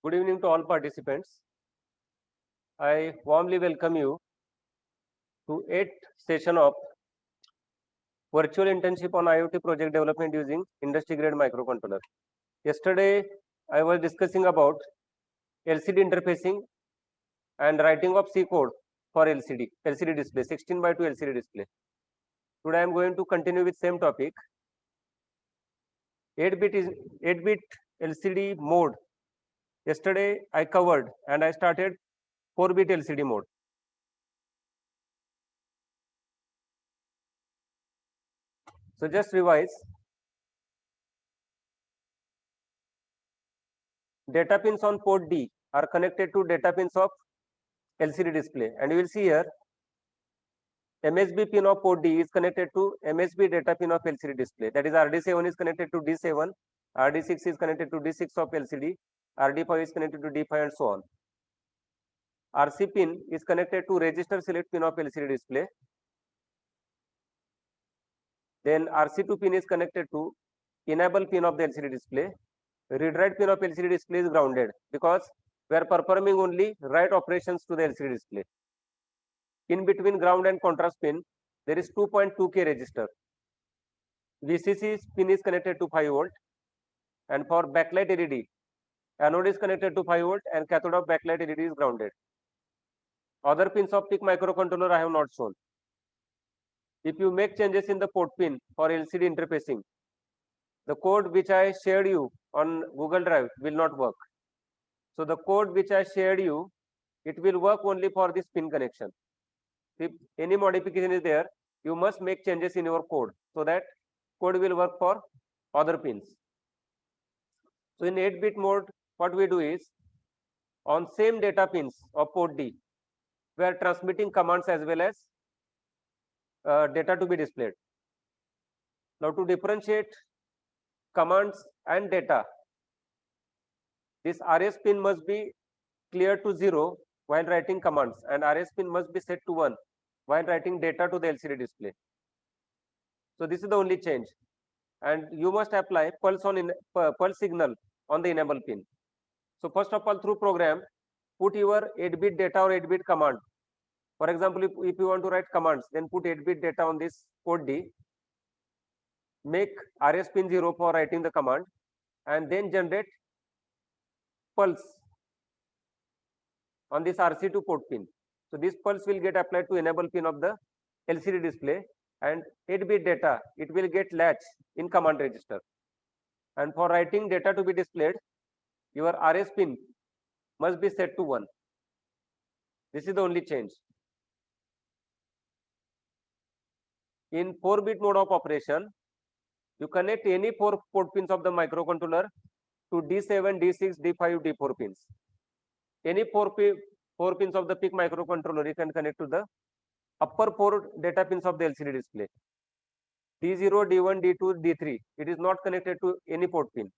Good evening to all participants. I warmly welcome you to 8th session of virtual internship on IoT project development using industry grade microcontroller. Yesterday, I was discussing about LCD interfacing and writing of C code for LCD display, 16:2 LCD display. Today, I am going to continue with same topic. 8-bit LCD mode. Yesterday, I covered and I started 4-bit LCD mode. So just revise. Data pins on port D are connected to data pins of LCD display, and you will see here MSB pin of port D is connected to MSB data pin of LCD display. That is RD7 is connected to D7, RD6 is connected to D6 of LCD, RD5 is connected to D5 and so on. RC pin is connected to register select pin of LCD display. Then RC2 pin is connected to enable pin of the LCD display. Read write pin of LCD display is grounded because we are performing only write operations to the LCD display. In between ground and contrast pin, there is 2.2K resistor. VCC pin is connected to 5 volt, and for backlight LED, anode is connected to 5 volt and cathode of backlight LED is grounded. Other pins of PIC microcontroller I have not shown. If you make changes in the port pin for LCD interfacing, the code which I shared you on Google Drive will not work. So the code which I shared you, it will work only for this pin connection. If any modification is there, you must make changes in your code so that code will work for other pins. So in 8-bit mode, what we do is on same data pins of port D, we are transmitting commands as well as data to be displayed. Now to differentiate commands and data, this RS pin must be clear to 0 while writing commands, and RS pin must be set to 1 while writing data to the LCD display. So this is the only change, and you must apply pulse signal on the enable pin. So first of all, through program, put your 8-bit data or 8-bit command. For example, if you want to write commands, then put 8-bit data on this port D, make RS pin 0 for writing the command, and then generate pulse on this RC2 port pin. So this pulse will get applied to enable pin of the LCD display, and 8-bit data, it will get latch in command register. And for writing data to be displayed, your RS pin must be set to 1. This is the only change. In 4-bit mode of operation, you connect any 4 port pins of the microcontroller to D7, D6, D5, D4 pins. Any 4 pins of the PIC microcontroller you can connect to the upper 4 data pins of the LCD display. D0, D1, D2, D3, it is not connected to any port pin.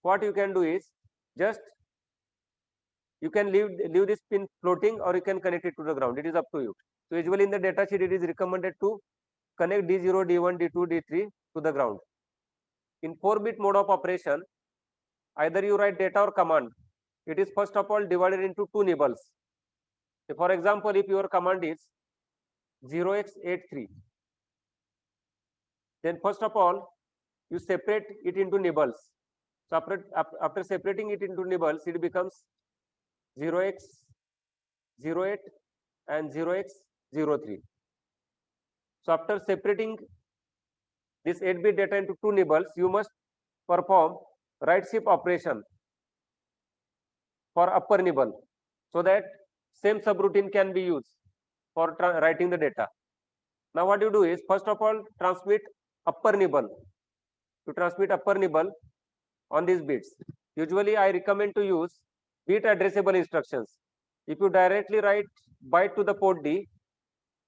What you can do is just you can leave this pin floating, or you can connect it to the ground. It is up to you. So usually in the data sheet, it is recommended to connect D0, D1, D2, D3 to the ground. In 4-bit mode of operation, either you write data or command. It is first of all divided into 2 nibbles. So for example, if your command is 0x83, then first of all, you separate it into nibbles. So after separating it into nibbles, it becomes 0x08 and 0x03. So after separating this 8-bit data into 2 nibbles, you must perform write shift operation for upper nibble, so that same subroutine can be used for writing the data. Now what you do is, first of all, transmit upper nibble. To transmit upper nibble on these bits, usually I recommend to use bit addressable instructions. If you directly write byte to the port D,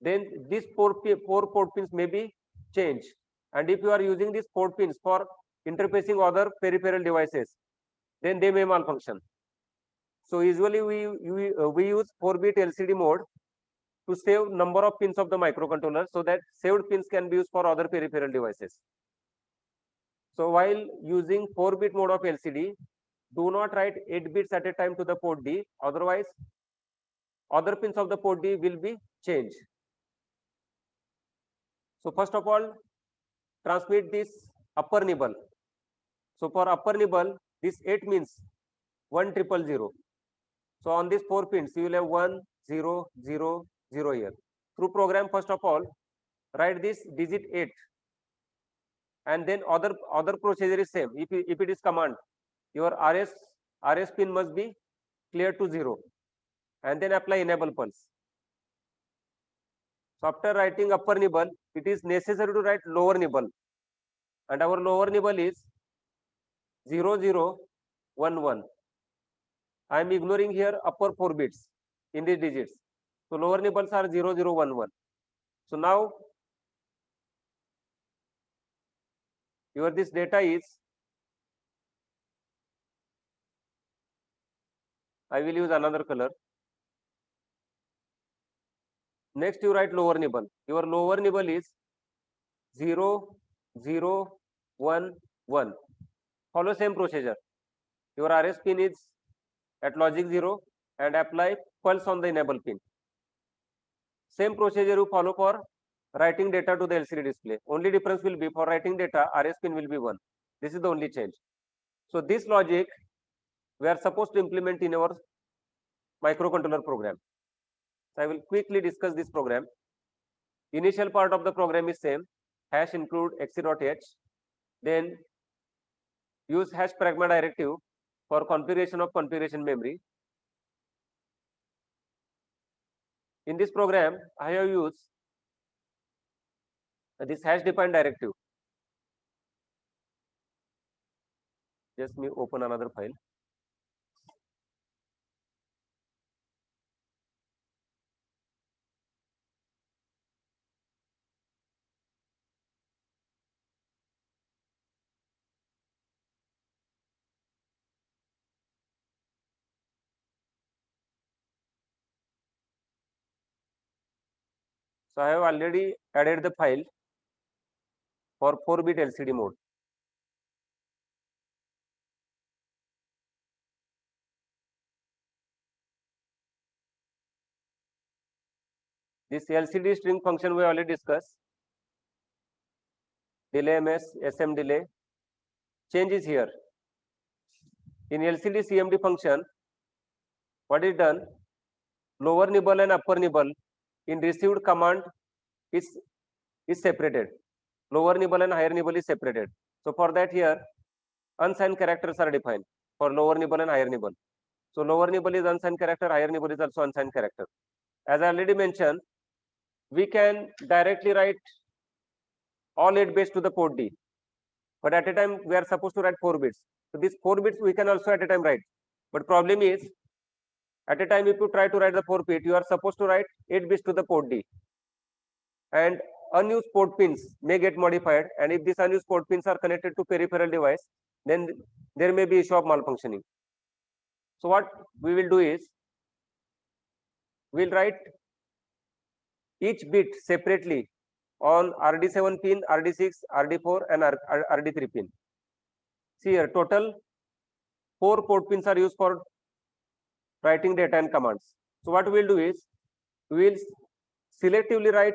then these 4 port pins may be changed. And if you are using these port pins for interfacing other peripheral devices, then they may malfunction. So usually we use 4-bit LCD mode to save number of pins of the microcontroller, so that saved pins can be used for other peripheral devices. So while using 4-bit mode of LCD, do not write 8 bits at a time to the port D, otherwise other pins of the port D will be changed. So first of all, transmit this upper nibble. So for upper nibble, this 8 means 1000. So on these 4 pins, you will have 1, 0, 0, 0 here. Through program, first of all, write this digit 8, and then other procedure is same. If it is command, your RS pin must be clear to 0, and then apply enable pulse. So after writing upper nibble, it is necessary to write lower nibble, and our lower nibble is 0, 0, 1, 1. I am ignoring here upper 4 bits in these digits. So lower nibbles are 0, 0, 1, 1. So now your this data is, I will use another color. Next you write lower nibble. Your lower nibble is 0, 0, 1, 1. Follow same procedure. Your RS pin is at logic 0 and apply pulse on the enable pin. Same procedure you follow for writing data to the LCD display. Only difference will be for writing data, RS pin will be 1. This is the only change. So this logic we are supposed to implement in our microcontroller program. So I will quickly discuss this program. Initial part of the program is same, hash include xc.h. Then use hash pragma directive for configuration of configuration memory. In this program, I have used this hash define directive. Just me open another file. So I have already added the file for 4-bit LCD mode. This LCD string function we already discussed. Delay ms, SM delay. Change is here. In LCD CMD function, what is done? Lower nibble and upper nibble in received command is separated. Lower nibble and higher nibble is separated. So for that here, unsigned characters are defined for lower nibble and higher nibble. So lower nibble is unsigned character, higher nibble is also unsigned character. As I already mentioned, we can directly write all 8 bits to the port D, but at a time we are supposed to write 4 bits. So these 4 bits we can also at a time write. But problem is, at a time if you try to write the 4 bit, you are supposed to write 8 bits to the port D. And unused port pins may get modified, and if these unused port pins are connected to peripheral device, then there may be issue of malfunctioning. So what we will do is, we'll write each bit separately on RD7 pin, RD6, RD4 and RD3 pin. See here, total 4 port pins are used for writing data and commands. So what we will do is, we will selectively write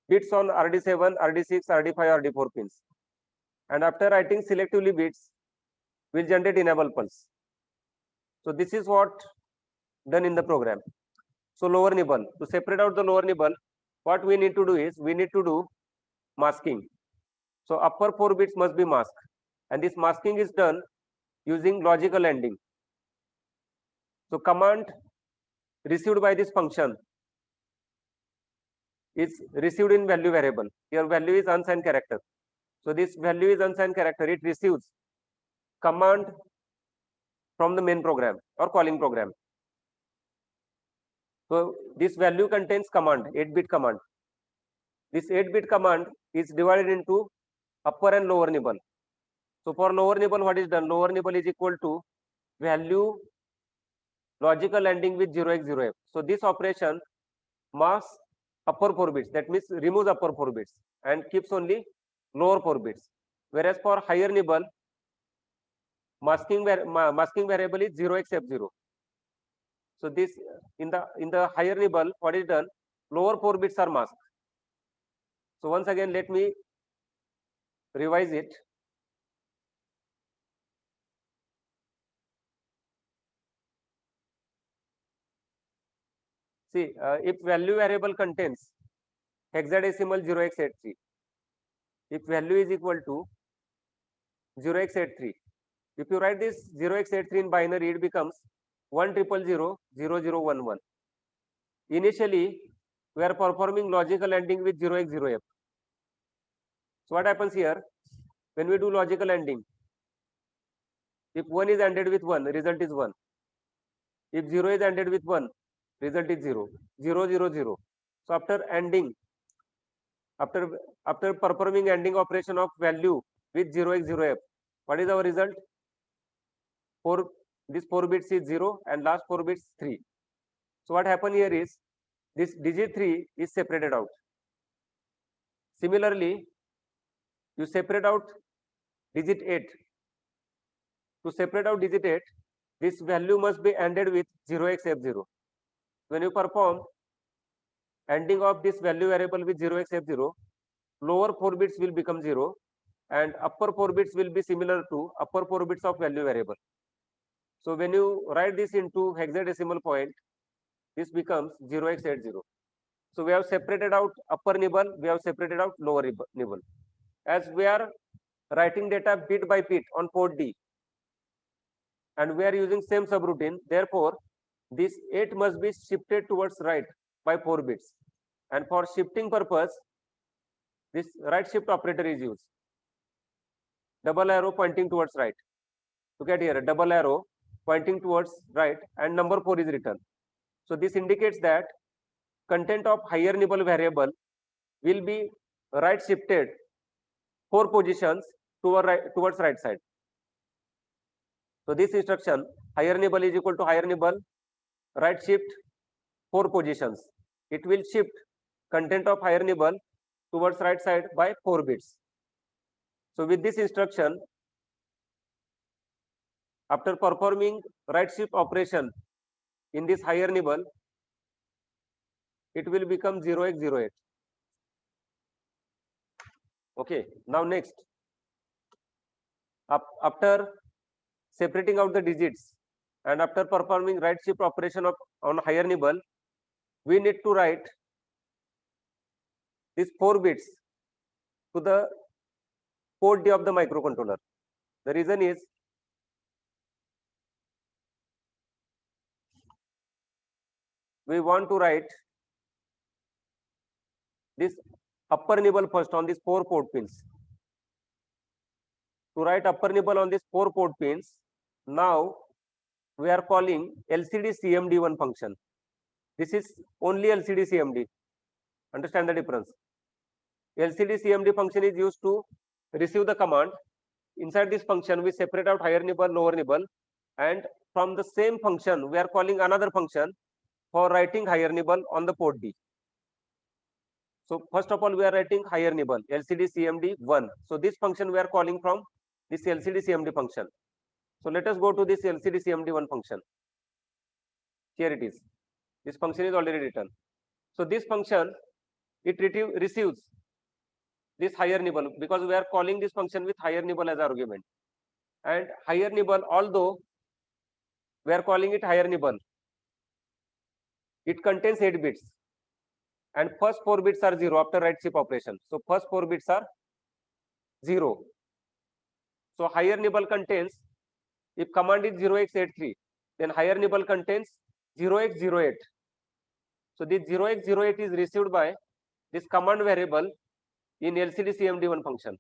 bits on RD7, RD6, RD5, RD4 pins. And after writing selectively bits, we will generate enable pulse. So this is what done in the program. So lower nibble, to separate out the lower nibble, what we need to do is, we need to do masking. So upper 4 bits must be masked, and this masking is done using logical ANDing. So command received by this function is received in value variable. Here value is unsigned character. So this value is unsigned character. It receives command from the main program or calling program. So this value contains command, 8-bit command. This 8-bit command is divided into upper and lower nibble. So for lower nibble, what is done? Lower nibble is equal to value logical ANDing with 0x0f. So this operation masks upper 4 bits, that means removes upper 4 bits and keeps only lower 4 bits. Whereas for higher nibble, masking variable is 0xf0. So this in the higher nibble, what is done? Lower 4 bits are masked. So once again, let me revise it. See, if value variable contains hexadecimal 0x83, if value is equal to 0x83, if you write this 0x83 in binary, it becomes 100000011. Initially, we are performing logical ANDing with 0x0f. So what happens here? When we do logical ANDing, if 1 is ANDed with 1, result is 1. If 0 is ANDed with 1, result is 0. 0, 0, 0. So after ANDing, after performing ANDing operation of value with 0x0f, what is our result? 4, this 4 bits is 0 and last 4 bits 3. So what happen here is this digit 3 is separated out. Similarly, you separate out digit 8. To separate out digit 8, this value must be ANDed with 0xf0. When you perform ANDing of this value variable with 0xf0, lower 4 bits will become 0 and upper 4 bits will be similar to upper 4 bits of value variable. So when you write this into hexadecimal point, this becomes 0x80. So we have separated out upper nibble, we have separated out lower nibble. As we are writing data bit by bit on port D and we are using same subroutine, therefore this 8 must be shifted towards right by 4 bits. And for shifting purpose, this right shift operator is used. Double arrow pointing towards right. Look at here, double arrow pointing towards right and number 4 is written. So this indicates that content of higher nibble variable will be right shifted 4 positions towards right side. So this instruction, higher nibble is equal to higher nibble, right shift 4 positions. It will shift content of higher nibble towards right side by 4 bits. So with this instruction, after performing right shift operation in this higher nibble, it will become 0x08. Okay, now next, after separating out the digits and after performing right shift operation on higher nibble, we need to write these 4 bits to the port D of the microcontroller. The reason is we want to write this upper nibble first on these 4 port pins. To write upper nibble on these 4 port pins, now we are calling LCD CMD1 function. This is only LCD CMD. Understand the difference? LCD CMD function is used to receive the command. Inside this function, we separate out higher nibble, lower nibble, and from the same function, we are calling another function for writing higher nibble on the port D. So first of all, we are writing higher nibble, LCD CMD1. So this function we are calling from this LCD CMD function. So let us go to this LCD CMD1 function. Here it is. This function is already written. So this function, it receives this higher nibble because we are calling this function with higher nibble as argument. And higher nibble, although we are calling it higher nibble, it contains 8 bits. And first 4 bits are 0 after right shift operation. So first 4 bits are 0. So higher nibble contains, if command is 0x83, then higher nibble contains 0x08. So this 0x08 is received by this command variable in LCD CMD1 function.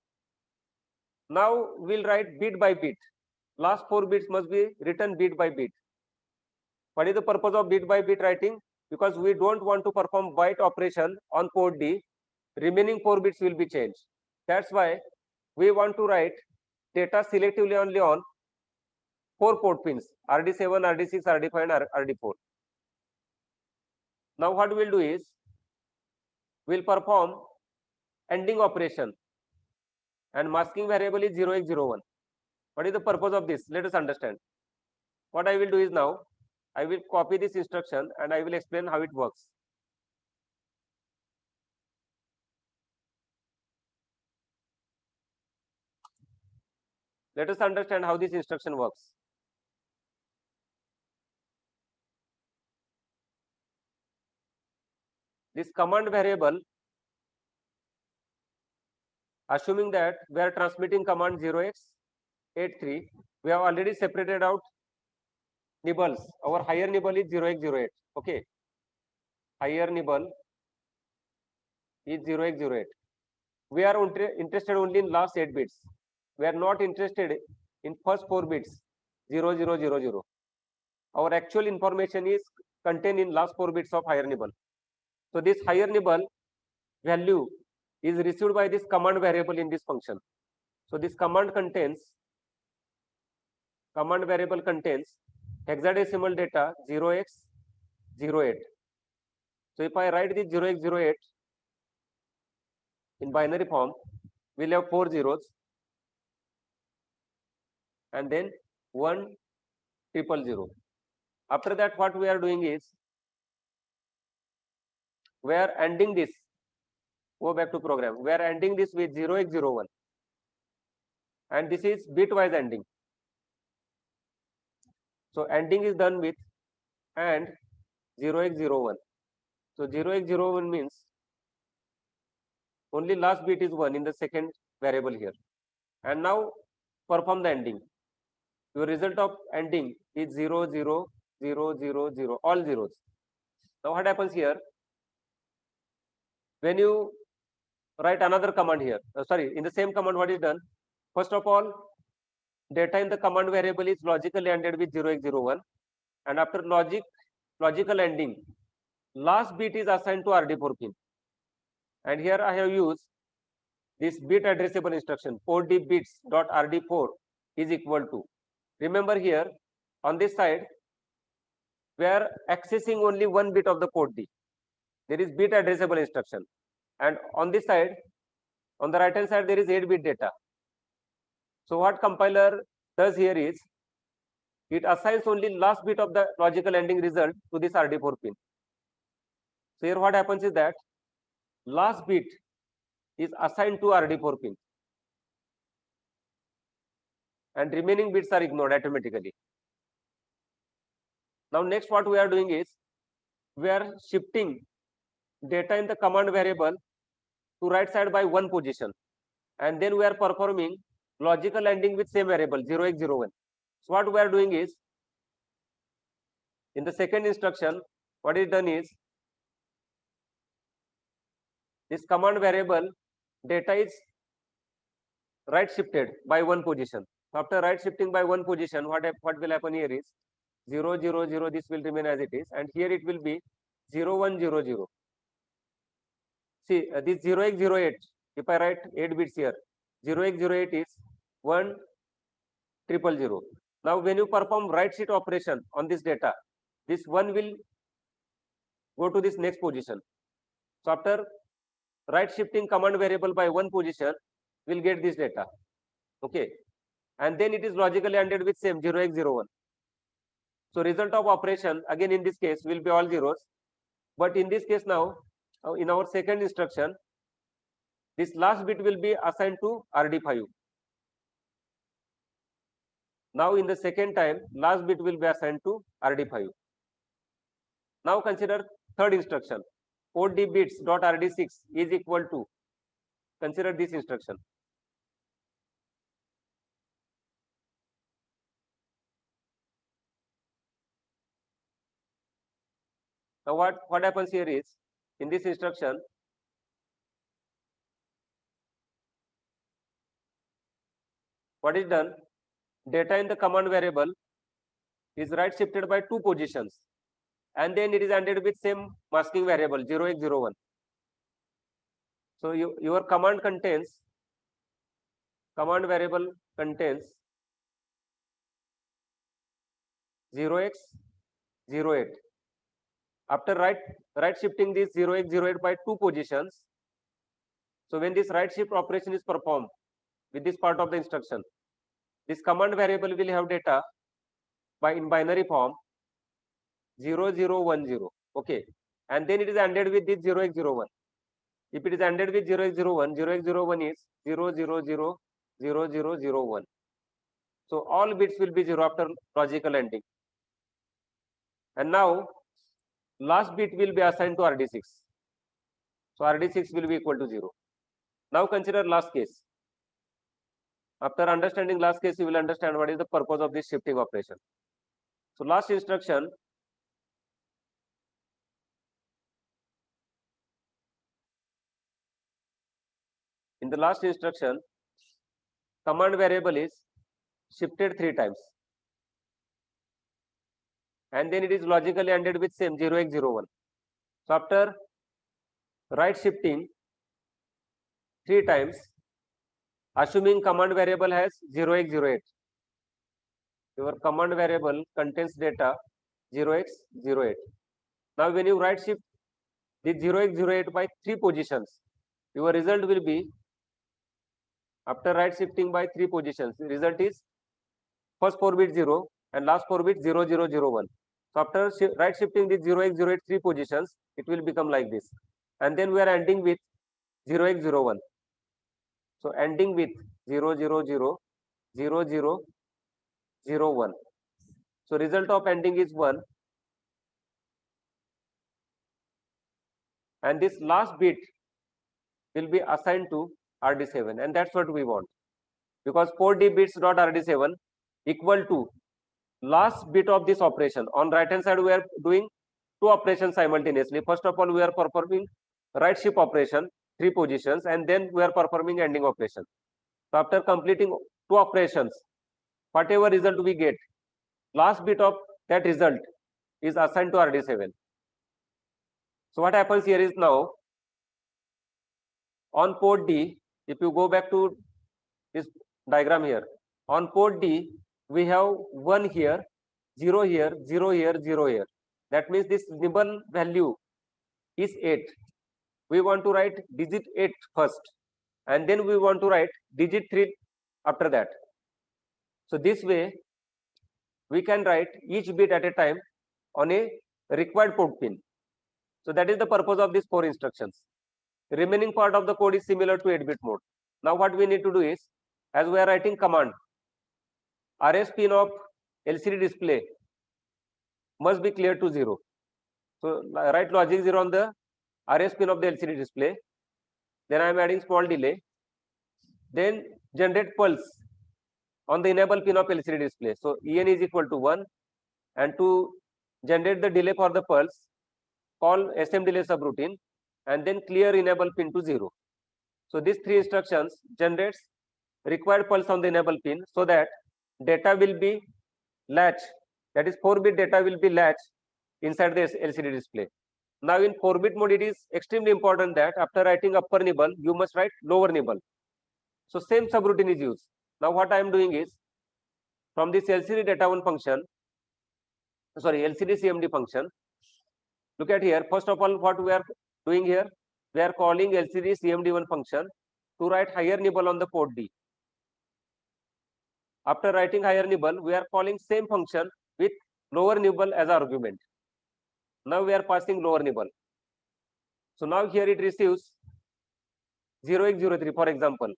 Now we'll write bit by bit. Last 4 bits must be written bit by bit. What is the purpose of bit by bit writing? Because we don't want to perform byte operation on port D, remaining 4 bits will be changed. That's why we want to write data selectively only on 4 port pins, RD7, RD6, RD5 and RD4. Now what we'll do is, we'll perform ANDing operation and masking variable is 0x01. What is the purpose of this? Let us understand. What I will do is now, I will copy this instruction and I will explain how it works. Let us understand how this instruction works. This command variable, assuming that we are transmitting command 0x83, we have already separated out nibbles. Our higher nibble is 0x08. Okay. Higher nibble is 0x08. We are interested only in last 8 bits. We are not interested in first 4 bits 0000. Our actual information is contained in last 4 bits of higher nibble. So this higher nibble value is received by this command variable in this function. So this command variable contains hexadecimal data 0x08. So if I write this 0x08 in binary form, we'll have 4 zeros and then 10000. After that, what we are doing is, we are ending this. Go back to program. We are ending this with 0x01, and this is bitwise ending. So ending is done with and 0x01. So 0x01 means only last bit is 1 in the second variable here. And now perform the ending. Your result of ending is 0, 0, 0, 0, 0, all zeros. Now what happens here? When you write another command here, in the same command, what is done? First of all, data in the command variable is logically ended with 0x01, and after logical ending, last bit is assigned to RD4 pin. And here I have used this bit addressable instruction, port d bits dot rd4 is equal to. Remember here on this side, we are accessing only one bit of the port d. There is bit addressable instruction, and on this side, on the right hand side, there is 8-bit data. So what compiler does here is, it assigns only last bit of the logical ending result to this RD4 pin. So here what happens is that last bit is assigned to RD4 pin and remaining bits are ignored automatically. Now next what we are doing is, we are shifting data in the command variable to right side by 1 position, and then we are performing logical ending with same variable 0x01. So what we are doing is, in the second instruction, what is done is, this command variable data is right shifted by 1 position. So after right shifting by 1 position, what will happen here is 0, 0, 0, this will remain as it is, and here it will be 0, 1, 0, 0. See, this 0x08, if I write 8 bits here, 0x08 is 1 000. Now when you perform write shift operation on this data, this 1 will go to this next position. So after right shifting command variable by 1 position, we'll get this data. Okay, and then it is logically ended with same 0x01. So result of operation again in this case will be all zeros, but in this case now, in our second instruction, this last bit will be assigned to RD5. Now in the second time, last bit will be assigned to RD5. Now consider third instruction, port d bits dot RD6 is equal to, consider this instruction. Now what happens here is, in this instruction, what is done? Data in the command variable is right shifted by 2 positions, and then it is ended with same masking variable 0x01. So your command variable contains 0x08. After right shifting this 0x08 by 2 positions, so when this right shift operation is performed with this part of the instruction, This command variable will have data in binary form 0010. Okay, and then it is ANDed with this 0x01. If it is ANDed with 0x01, 0x01 is 0000001. So all bits will be 0 after logical ANDing. And now last bit will be assigned to RD6. So RD6 will be equal to 0. Now consider last case. After understanding last case, you will understand what is the purpose of this shifting operation. So last instruction, in the last instruction, command variable is shifted 3 times. And then it is logically ANDed with same 0x01. So after right shifting 3 times, assuming command variable has 0x08. Your command variable contains data 0x08. Now when you right shift this 0x08 by 3 positions, your result will be, after right shifting by 3 positions, the result is first 4 bit 0 and last 4 bit 0001. So after right shifting this 0x08 3 positions, it will become like this. And then we are ending with 0x01. So ending with 0000001. So result of ending is 1. And this last bit will be assigned to RD7, and that's what we want, because 4D bits dot RD7 equal to last bit of this operation. On right hand side we are doing 2 operations simultaneously. First of all, we are performing right shift operation 3 positions, and then we are performing ending operation. So after completing 2 operations, whatever result we get, last bit of that result is assigned to RD7. So what happens here is, now on port D, if you go back to this diagram here, on port D we have 1 here, 0 here, 0 here, 0 here. That means this nibble value is 8. We want to write digit 8 first, and then we want to write digit 3 after that. So this way we can write each bit at a time on a required port pin. So that is the purpose of these 4 instructions. The remaining part of the code is similar to 8-bit mode. Now what we need to do is, as we are writing command, RS pin of LCD display must be clear to 0. So write logic 0 on the RS pin of the LCD display. Then I am adding small delay. Then generate pulse on the enable pin of LCD display. So En is equal to 1, and to generate the delay for the pulse, call SM delay subroutine and then clear enable pin to 0. So these 3 instructions generates required pulse on the enable pin, so that data will be latch, that is 4-bit data will be latched inside the LCD display. Now in 4-bit mode, it is extremely important that after writing upper nibble, you must write lower nibble. So same subroutine is used. Now what I am doing is, from this LCD data 1 function, LCD CMD function, look at here. First of all, what we are doing here, we are calling LCD CMD1 function to write higher nibble on the port D. After writing higher nibble, we are calling same function with lower nibble as argument. Now we are passing lower nibble. So now here it receives 0x03, for example.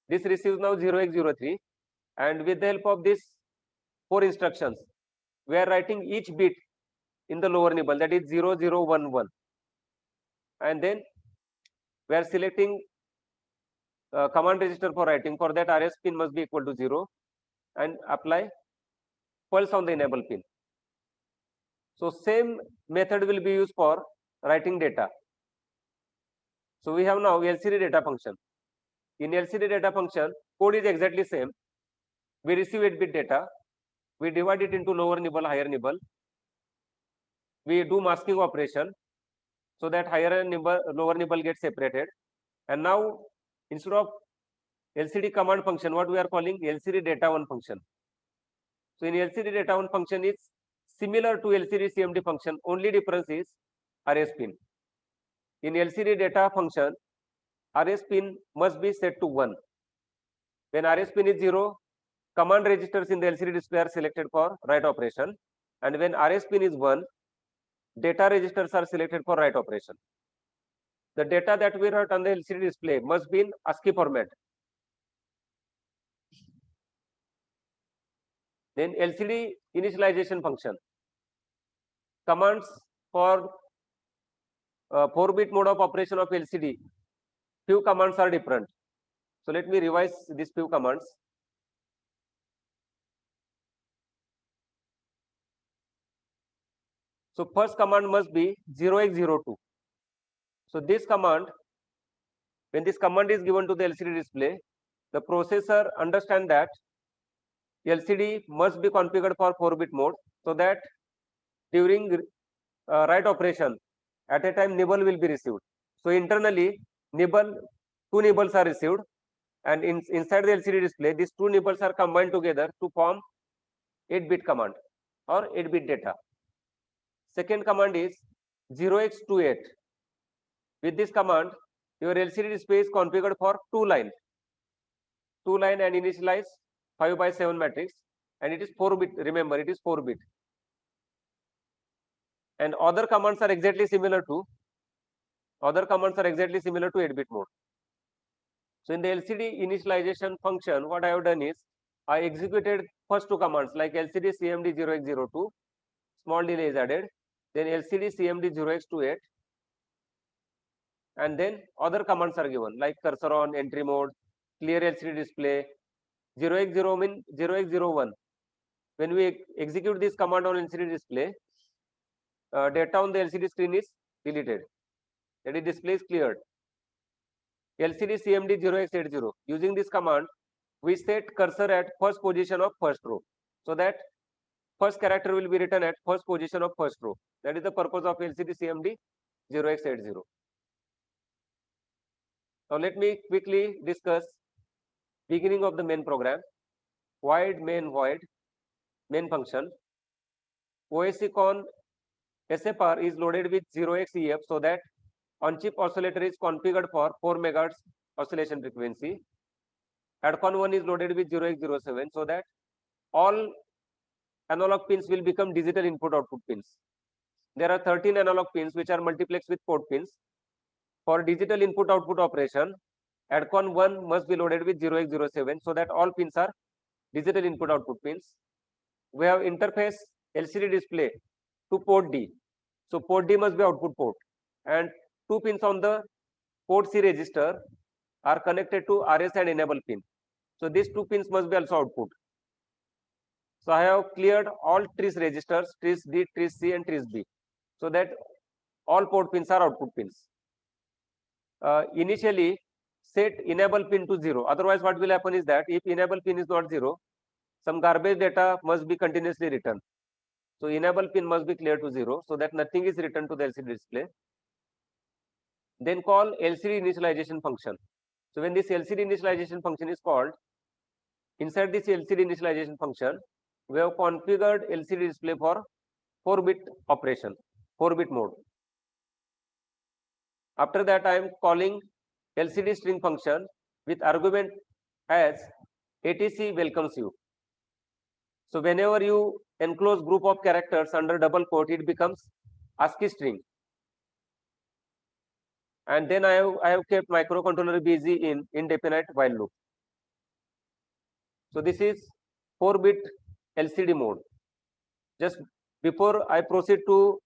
This receives now 0x03, and with the help of these 4 instructions, we are writing each bit in the lower nibble, that is 0011. And then we are selecting command register for writing. For that, RS pin must be equal to 0, and apply pulse on the enable pin. So same method will be used for writing data. So we have now LCD data function. In LCD data function, code is exactly same. We receive 8-bit data. We divide it into lower nibble, higher nibble. We do masking operation so that higher nibble, lower nibble gets separated. And now instead of LCD command function, what we are calling LCD data 1 function. So in LCD data 1 function is similar to LCD CMD function, only difference is RS pin. In LCD data function, RS pin must be set to 1. When RS pin is 0, command registers in the LCD display are selected for write operation, and when RS pin is 1, data registers are selected for write operation. The data that we write on the LCD display must be in ASCII format. Then LCD initialization function. Commands for 4-bit mode of operation of LCD. Few commands are different. So let me revise these few commands. So first command must be 0x02. So this command, when this command is given to the LCD display, the processor understand that LCD must be configured for 4-bit mode, so that during write operation at a time nibble will be received. So internally nibble, 2 nibbles are received, and inside the LCD display these 2 nibbles are combined together to form 8-bit command or 8-bit data. Second command is 0x28. With this command, your LCD display is configured for 2 line and initialize 5x7 matrix, and it is 4-bit. Remember, it is 4-bit. And other commands are exactly similar to 8-bit mode. So in the LCD initialization function, what I have done is I executed first 2 commands like LCD CMD 0x02, small delay is added, then LCD CMD 0x28, and then other commands are given like cursor on, entry mode, clear LCD display. 0x0 mean 0x01. When we execute this command on LCD display, data on the LCD screen is deleted, that is, display is cleared. LCD CMD 0x80. Using this command, we set cursor at first position of first row, so that first character will be written at first position of first row. That is the purpose of LCD CMD 0x80. Now let me quickly discuss beginning of the main program. Void main function. OSCON SFR is loaded with 0xEF, so that on-chip oscillator is configured for 4 MHz oscillation frequency. ADCON1 is loaded with 0x07, so that all analog pins will become digital input-output pins. There are 13 analog pins which are multiplexed with port pins. For digital input-output operation, ADCON1 must be loaded with 0x07, so that all pins are digital input-output pins. We have interface LCD display to port D. So port D must be output port, and 2 pins on the port C register are connected to RS and enable pin. So these 2 pins must be also output. So I have cleared all trace registers, trace D, trace C, and trace B, so that all port pins are output pins. Initially set enable pin to 0. Otherwise, what will happen is that if enable pin is not 0, some garbage data must be continuously written. So enable pin must be cleared to 0, so that nothing is written to the LCD display. Then call LCD initialization function. So when this LCD initialization function is called, inside this LCD initialization function, we have configured LCD display for 4-bit operation, 4-bit mode. After that, I am calling LCD string function with argument as ATC welcomes you. So whenever you enclose group of characters under double quote, it becomes ASCII string. And then I have kept microcontroller busy in indefinite while loop. So this is 4-bit LCD mode. Just before I proceed to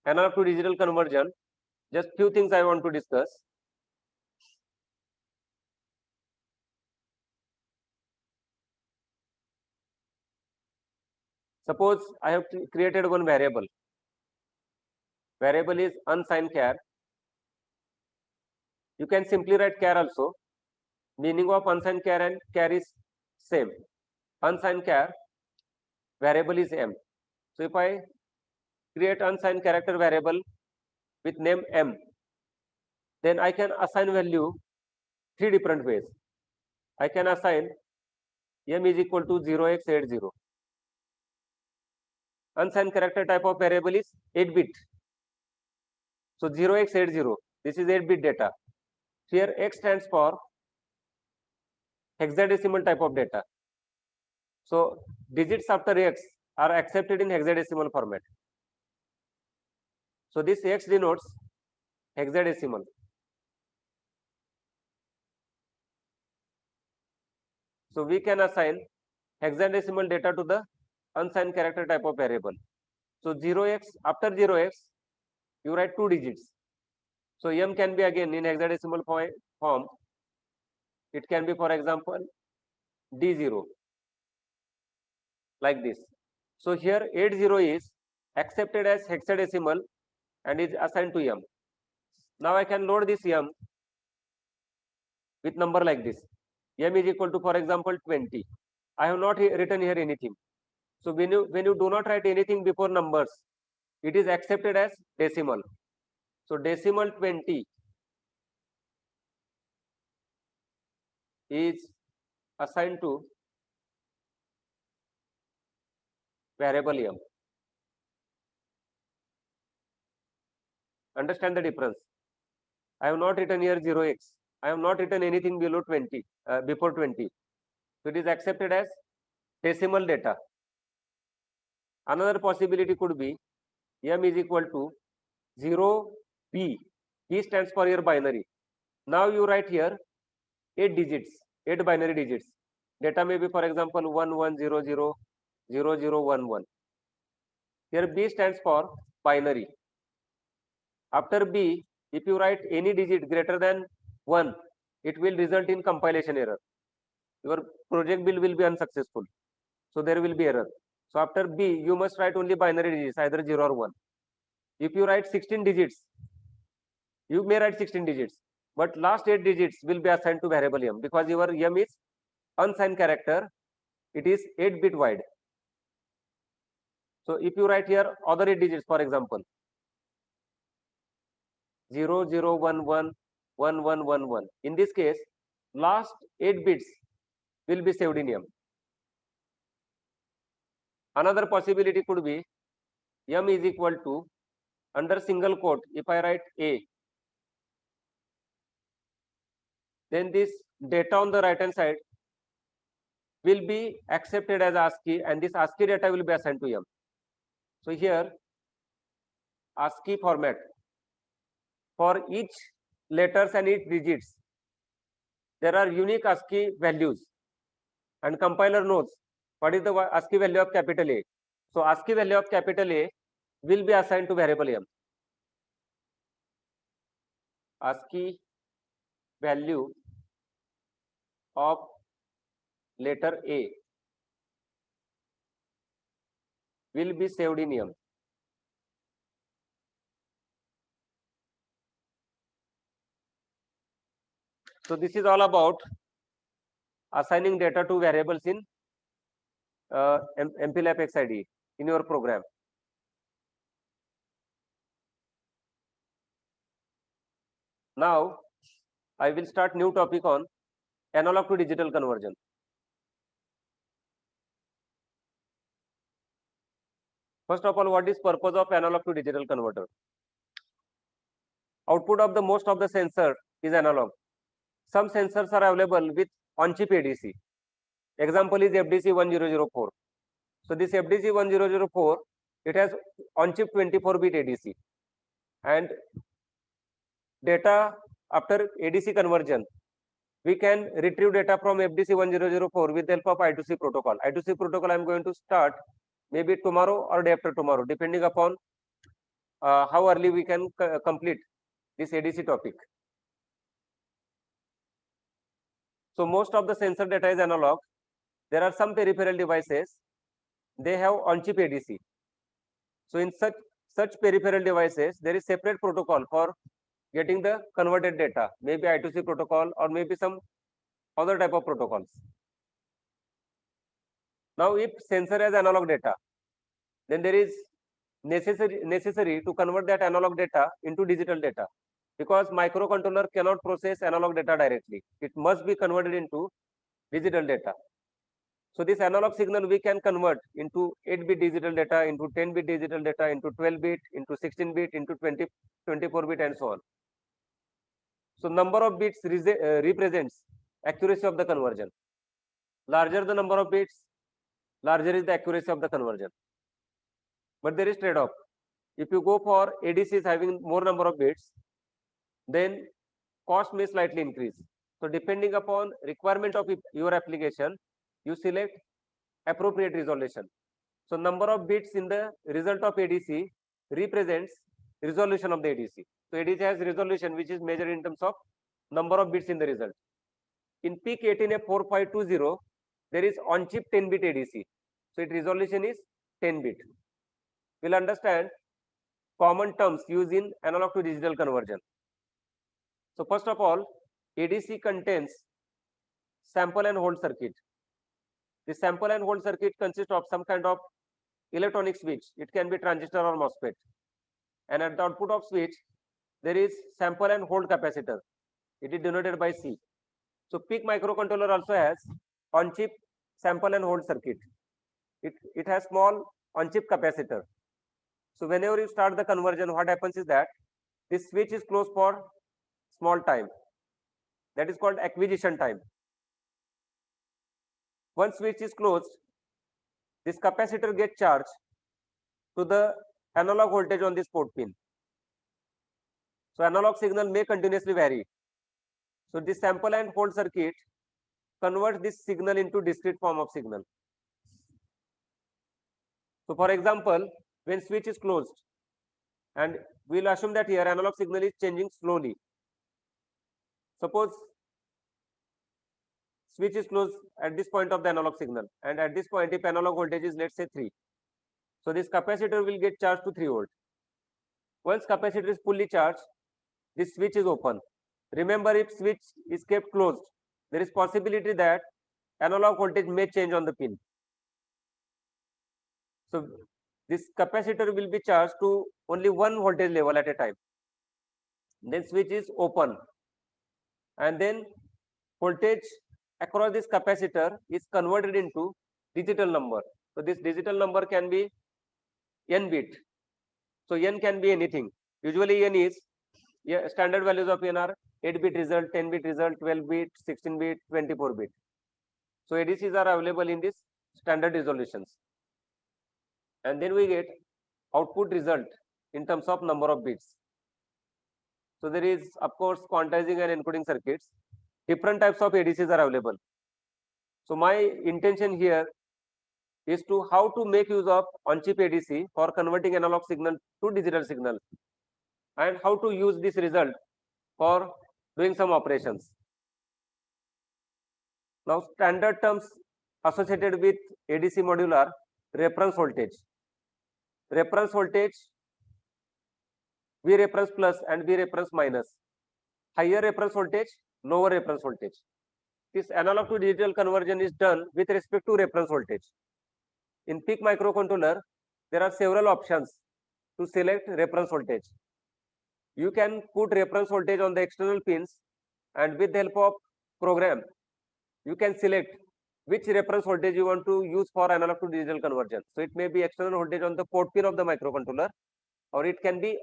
analog to digital conversion, just few things I want to discuss. Suppose I have created one variable. Variable is unsigned char. You can simply write char also. Meaning of unsigned char and char is same. Unsigned char, variable is m. So if I create unsigned character variable with name m, then I can assign value 3 different ways. I can assign m is equal to 0x80. Unsigned character type of variable is 8-bit. So 0x80, this is 8-bit data. Here x stands for hexadecimal type of data. So digits after x are accepted in hexadecimal format. So this x denotes hexadecimal. So we can assign hexadecimal data to the unsigned character type of variable. So 0x, after 0x, you write 2 digits. So m can be again in hexadecimal form. It can be, for example, D0, like this. So here 80 is accepted as hexadecimal and is assigned to m. Now I can load this m with number like this. M is equal to, for example, 20. I have not written here anything. So when you do not write anything before numbers, it is accepted as decimal. So decimal 20 is assigned to variable m. Understand the difference? I have not written here 0x. I have not written anything below 20, before 20. So it is accepted as decimal data. Another possibility could be m is equal to 0p. P stands for your binary. Now you write here 8 digits, 8 binary digits. Data may be, for example, 11000011. Here B stands for binary. After B, if you write any digit greater than 1, it will result in compilation error. Your project build will be unsuccessful. So there will be error. So after B, you must write only binary digits, either 0 or 1. If you write 16 digits, you may write 16 digits, but last 8 digits will be assigned to variable m because your m is unsigned character. It is 8-bit wide. So if you write here other 8 digits, for example, 00111111, in this case, last 8 bits will be saved in m. Another possibility could be m is equal to, under single quote, if I write A, then this data on the right hand side will be accepted as ASCII and this ASCII data will be assigned to m. So here ASCII format for each letters and each digits, there are unique ASCII values and compiler knows what is the ASCII value of capital A. So ASCII value of capital A will be assigned to variable m. ASCII value of letter A will be saved in m. So this is all about assigning data to variables in MPLAB XID in your program. Now I will start new topic on analog to digital conversion. First of all, what is purpose of analog to digital converter? Output of the most of the sensor is analog. Some sensors are available with on-chip ADC. Example is FDC 1004. So this FDC 1004, it has on-chip 24-bit ADC, and data after ADC conversion, we can retrieve data from FDC 1004 with the help of I2C protocol. I2C protocol I am going to start maybe tomorrow or day after tomorrow, depending upon how early we can complete this ADC topic. So most of the sensor data is analog. There are some peripheral devices, they have on-chip ADC. So in such peripheral devices, there is separate protocol for getting the converted data, maybe I2C protocol or maybe some other type of protocols. Now if sensor has analog data, then there is necessary to convert that analog data into digital data, because microcontroller cannot process analog data directly. It must be converted into digital data. So this analog signal we can convert into 8-bit digital data, into 10-bit digital data, into 12-bit, into 16-bit, into 24-bit, and so on. So number of bits represents accuracy of the conversion. Larger the number of bits, larger is the accuracy of the conversion. But there is trade-off. If you go for ADCs having more number of bits, then cost may slightly increase. So depending upon requirement of your application, you select appropriate resolution. So number of bits in the result of ADC represents resolution of the ADC. So ADC has resolution which is measured in terms of number of bits in the result. In PIC 18F4520, there is on-chip 10-bit ADC. So its resolution is 10-bit. We'll understand common terms used in analog to digital conversion. So first of all, ADC contains sample and hold circuit. The sample and hold circuit consists of some kind of electronic switch. It can be transistor or MOSFET. And at the output of switch, there is sample and hold capacitor. It is denoted by C. So PIC microcontroller also has on-chip sample and hold circuit. It has small on-chip capacitor. So whenever you start the conversion, what happens is that this switch is closed for small time. That is called acquisition time. Once switch is closed, this capacitor gets charged to the analog voltage on this port pin. So analog signal may continuously vary. So this sample and hold circuit converts this signal into discrete form of signal. So for example, when switch is closed, and we'll assume that here analog signal is changing slowly. Suppose switch is closed at this point of the analog signal, and at this point if analog voltage is, let's say, 3. So this capacitor will get charged to 3 volt. Once capacitor is fully charged, this switch is open. Remember, if switch is kept closed, there is possibility that analog voltage may change on the pin. So this capacitor will be charged to only one voltage level at a time. Then switch is open, and then voltage across this capacitor is converted into digital number. So this digital number can be n bit. So n can be anything. Usually n is, standard values of n are 8-bit result, 10-bit result, 12-bit, 16-bit, 24-bit. So ADCs are available in this standard resolutions. And then we get output result in terms of number of bits. So there is, of course, quantizing and encoding circuits. Different types of ADCs are available. So my intention here is to how to make use of on-chip ADC for converting analog signal to digital signal, and how to use this result for doing some operations. Now standard terms associated with ADC module are reference voltage. Reference voltage, V reference plus and V reference minus. Higher reference voltage, lower reference voltage. This analog to digital conversion is done with respect to reference voltage. In PIC microcontroller, there are several options to select reference voltage. You can put reference voltage on the external pins, and with the help of program, you can select which reference voltage you want to use for analog to digital conversion. So it may be external voltage on the port pin of the microcontroller, or it can be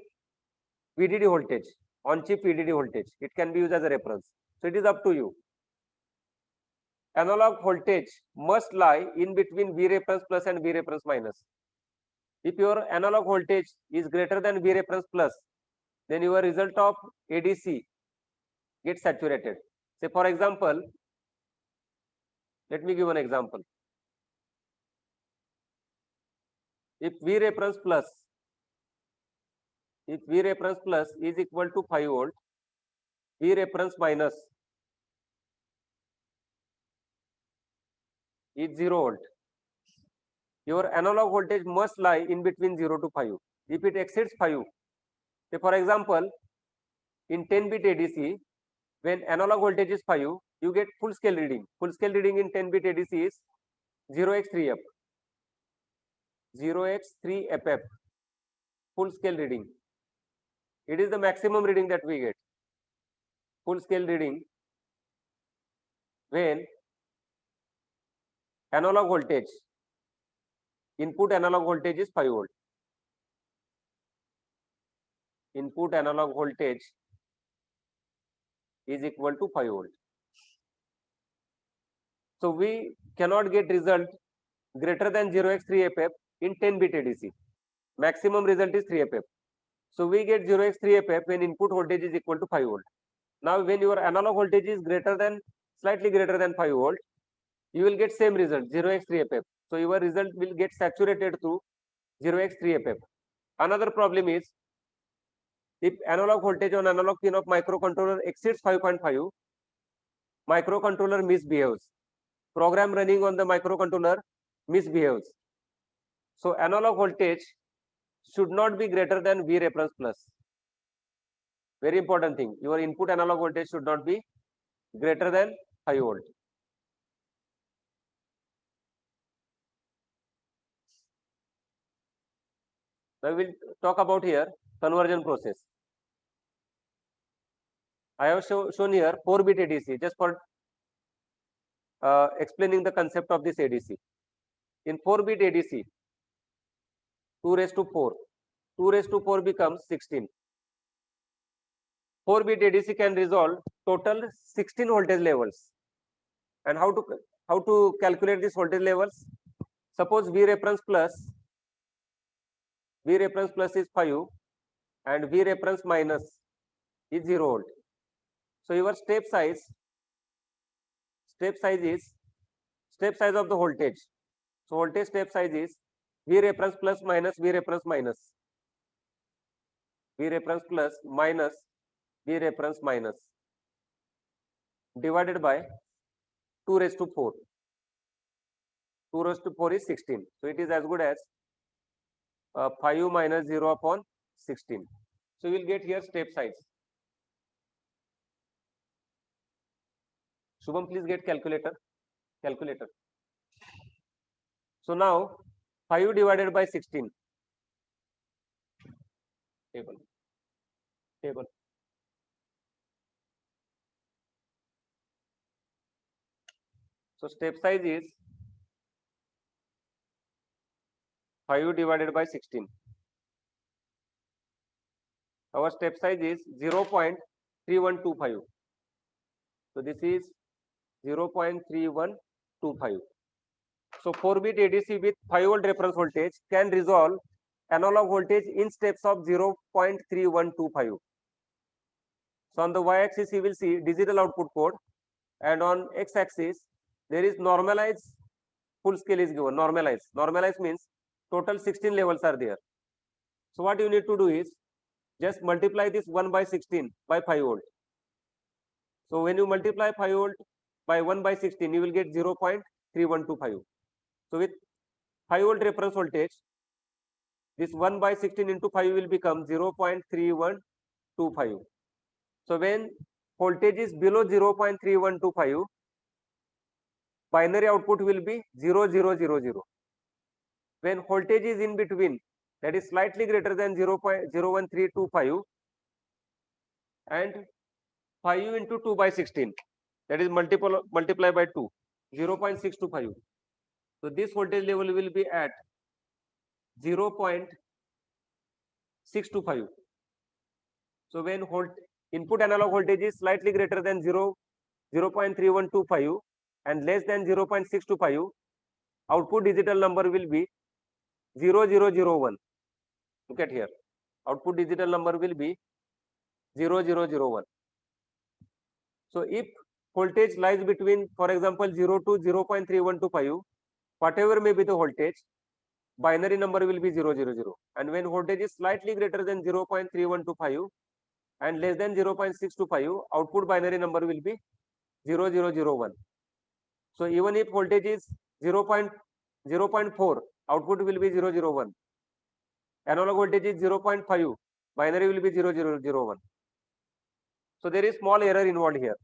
VDD voltage, on-chip VDD voltage. It can be used as a reference. So it is up to you. Analog voltage must lie in between V reference plus and V reference minus. If your analog voltage is greater than V reference plus, then your result of ADC gets saturated. Say for example, let me give an example. If V reference plus is equal to 5 volt, V reference minus is 0 volt. Your analog voltage must lie in between 0 to 5. If it exceeds 5, say for example, in 10-bit ADC, when analog voltage is 5, you get full scale reading. Full scale reading in 10-bit ADC is 0x3f. 0x3ff. Full scale reading. It is the maximum reading that we get. Full scale reading when analog voltage, input analog voltage is 5 volt. Input analog voltage is equal to 5 volt. So we cannot get result greater than 0x3ff in 10-bit ADC. Maximum result is 3ff. So we get 0x3ff when input voltage is equal to 5 volt. Now when your analog voltage is slightly greater than 5 volt, you will get same result 0x3ff. So your result will get saturated through 0x3ff. Another problem is, if analog voltage on analog pin of microcontroller exceeds 5.5, microcontroller misbehaves. Program running on the microcontroller misbehaves. So analog voltage should not be greater than V reference plus. Very important thing. Your input analog voltage should not be greater than 5 volt. Now we will talk about here conversion process. I have shown here 4-bit ADC just for explaining the concept of this ADC. In 4-bit ADC, 2 raised to 4. 2 raised to 4 becomes 16. 4-bit ADC can resolve total 16 voltage levels. And how to calculate these voltage levels? Suppose V reference plus is 5 and V reference minus is 0 volt. So your step size of the voltage. So voltage step size is V reference plus minus V reference minus. V reference plus minus V reference minus divided by 2 raised to 4. 2 raised to 4 is 16. So it is as good as 5 minus 0 upon 16. So we will get here step size. Shubham, please get calculator. So now 5 divided by 16. Table. So step size is 5 divided by 16. Our step size is 0.3125. So this is 0.3125. So 4-bit ADC with 5 volt reference voltage can resolve analog voltage in steps of 0.3125. So on the y-axis you will see digital output code, and on x-axis there is normalized full scale is given. Normalized means total 16 levels are there. So what you need to do is just multiply this 1 by 16 by 5 volt. So when you multiply 5 volt by 1 by 16, you will get 0.3125. So with 5 volt reference voltage, this 1 by 16 into 5 will become 0.3125. So when voltage is below 0.3125, binary output will be 0000. When voltage is in between, that is slightly greater than 0.01325, and 5 into 2 by 16, that is multiply by 2, 0.625. So this voltage level will be at 0.625. So when input analog voltage is slightly greater than 0.3125 and less than 0.625, output digital number will be 0001. Look at here. Output digital number will be 0001. So if voltage lies between, for example, 0 to 0.3125, whatever may be the voltage, binary number will be 000. And when voltage is slightly greater than 0.3125 and less than 0.625, output binary number will be 0001. So even if voltage is 0.4, output will be 001. Analog voltage is 0.5, binary will be 0001. So there is small error involved here.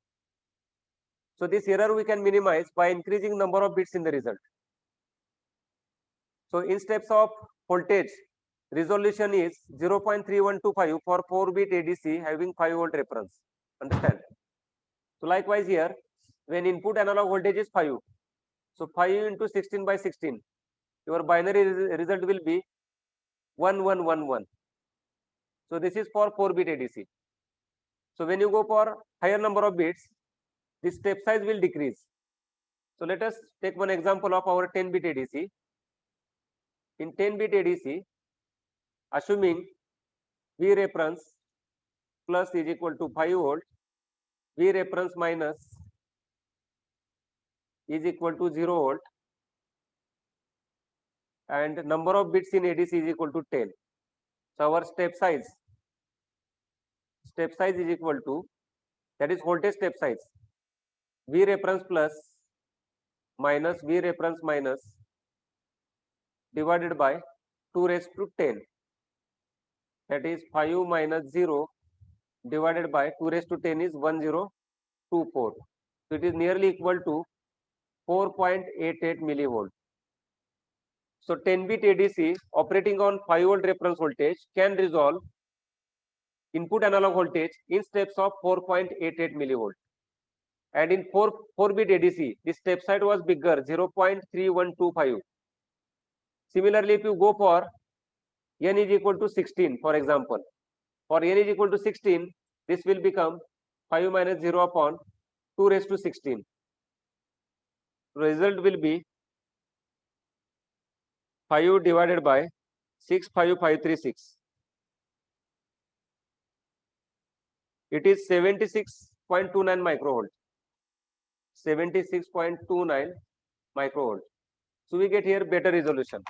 So this error we can minimize by increasing number of bits in the result. So in steps of voltage, resolution is 0.3125 for 4-bit ADC having 5 volt reference. Understand? So likewise here, when input analog voltage is 5, so 5 into 16 by 16, your binary result will be 1111. So this is for 4-bit ADC. So when you go for higher number of bits, the step size will decrease. So let us take one example of our 10-bit ADC. in 10-bit ADC, assuming V reference plus is equal to 5 volt, V reference minus is equal to 0 volt, and number of bits in ADC is equal to 10. So our step size is equal to, that is voltage step size, V reference plus minus V reference minus divided by 2 raised to 10, that is 5 minus 0 divided by 2 raised to 10 is 1024. So it is nearly equal to 4.88 millivolt. So 10-bit ADC operating on 5 volt reference voltage can resolve input analog voltage in steps of 4.88 millivolt. And in 4-bit ADC, the step size was bigger, 0.3125. Similarly, if you go for n is equal to 16, for example, for n is equal to 16, this will become 5 minus 0 upon 2 raised to 16. Result will be 5 divided by 65536. It is 76.29 microvolt. 76.29 microvolt. So we get here better resolution.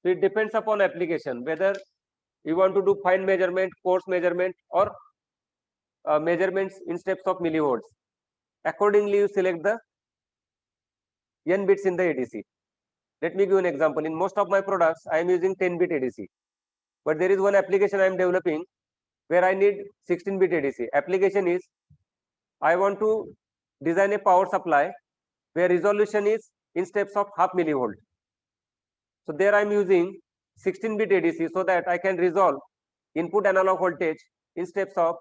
So it depends upon application, whether you want to do fine measurement, coarse measurement, or measurements in steps of millivolts. Accordingly, you select the n bits in the ADC. Let me give an example. In most of my products, I am using 10-bit ADC. But there is one application I am developing where I need 16-bit ADC. Application is, I want to design a power supply where resolution is in steps of half millivolt. So there I am using 16-bit ADC so that I can resolve input analog voltage in steps of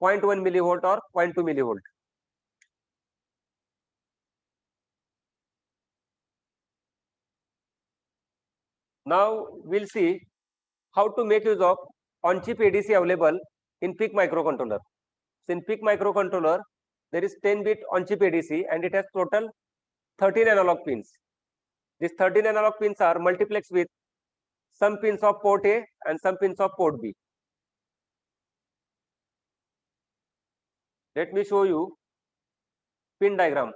0.1 millivolt or 0.2 millivolt. Now we'll see how to make use of on-chip ADC available in PIC microcontroller. So in PIC microcontroller, there is 10-bit on-chip ADC and it has total 13 analog pins. These 13 analog pins are multiplexed with some pins of port A and some pins of port B. Let me show you pin diagram.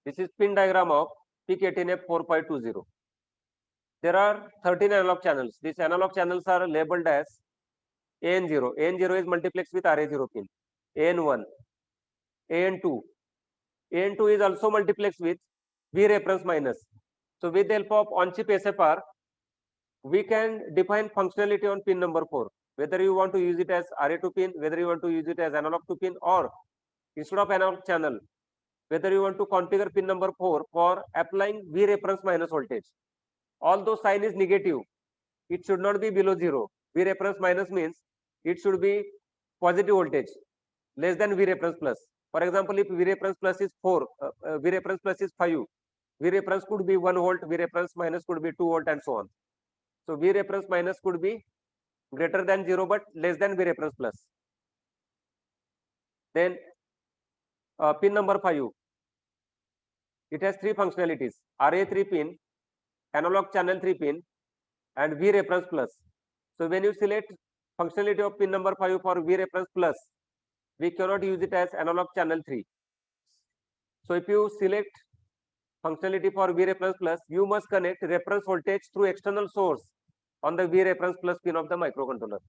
This is pin diagram of PIC18F4.20. There are 13 analog channels. These analog channels are labeled as AN0. AN0 is multiplexed with RA0 pin. AN1, AN2. AN2 is also multiplexed with V reference minus. So with the help of on-chip SFR, we can define functionality on pin number 4. Whether you want to use it as RA2 pin, whether you want to use it as analog 2 pin, or instead of analog channel, whether you want to configure pin number 4 for applying V reference minus voltage. Although sign is negative, it should not be below 0. V reference minus means it should be positive voltage, less than V reference plus. For example, if V reference plus is 4, V reference plus is 5, V reference could be 1 volt, V reference minus could be 2 volt, and so on. So V reference minus could be greater than 0 but less than V reference plus. Then pin number 5, it has 3 functionalities: RA3 pin, analog channel 3 pin, and V reference plus. So when you select functionality of pin number 5 for V reference plus, we cannot use it as analog channel 3. So if you select functionality for V reference plus, you must connect reference voltage through external source on the V reference plus pin of the microcontroller.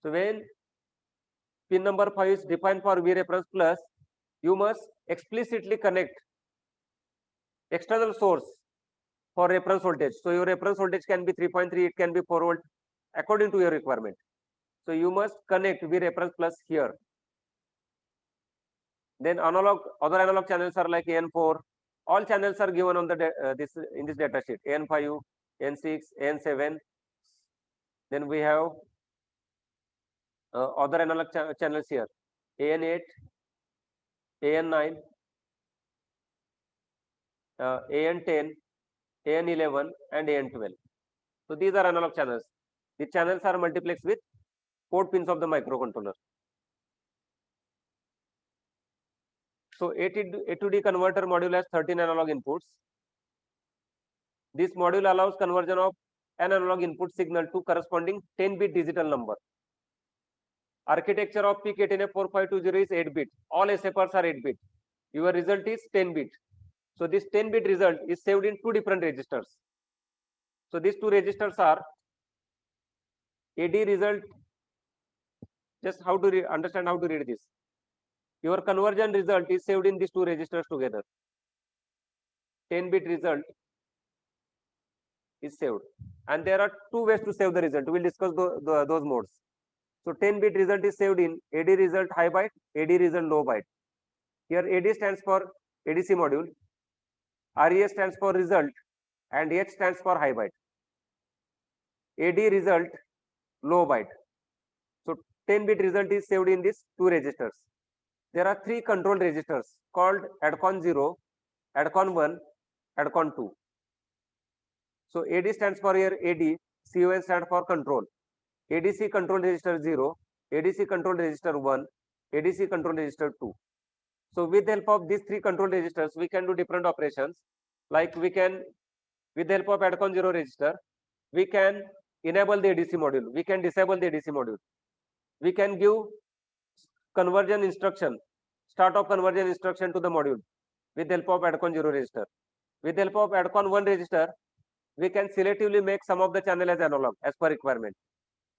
So when pin number 5 is defined for V reference plus, you must explicitly connect external source for reference voltage. So your reference voltage can be 3.3, it can be 4 volt according to your requirement. So you must connect V reference plus here. Then other analog channels are like AN4. All channels are given on the in this data sheet: AN5, AN6, AN7. Then we have other analog channels here: AN8, AN9, AN10, AN11, and AN12. So these are analog channels. The channels are multiplexed with port pins of the microcontroller. So A to D converter module has 13 analog inputs. This module allows conversion of an analog input signal to corresponding 10-bit digital number. Architecture of PIC18F4520 is 8-bit. All SFRs are 8-bit. Your result is 10-bit. So this 10-bit result is saved in two different registers. So these two registers are AD result. Just how to understand how to read this. Your conversion result is saved in these two registers together. 10-bit result is saved, and there are two ways to save the result. We will discuss those modes. So 10-bit result is saved in AD result high byte, AD result low byte. Here AD stands for ADC module, RES stands for result, and H stands for high byte. AD result low byte. So 10-bit result is saved in these two registers. There are three control registers called ADCON 0, ADCON 1, ADCON 2. So AD stands for here AD, CON stands for control. ADC control register 0, ADC control register 1, ADC control register 2. So with the help of these three control registers, we can do different operations. Like we can, with the help of ADCON 0 register, we can enable the ADC module, we can disable the ADC module. We can give conversion instruction, start of conversion instruction to the module with the help of ADCON 0 register. With the help of ADCON 1 register, we can selectively make some of the channel as analog as per requirement.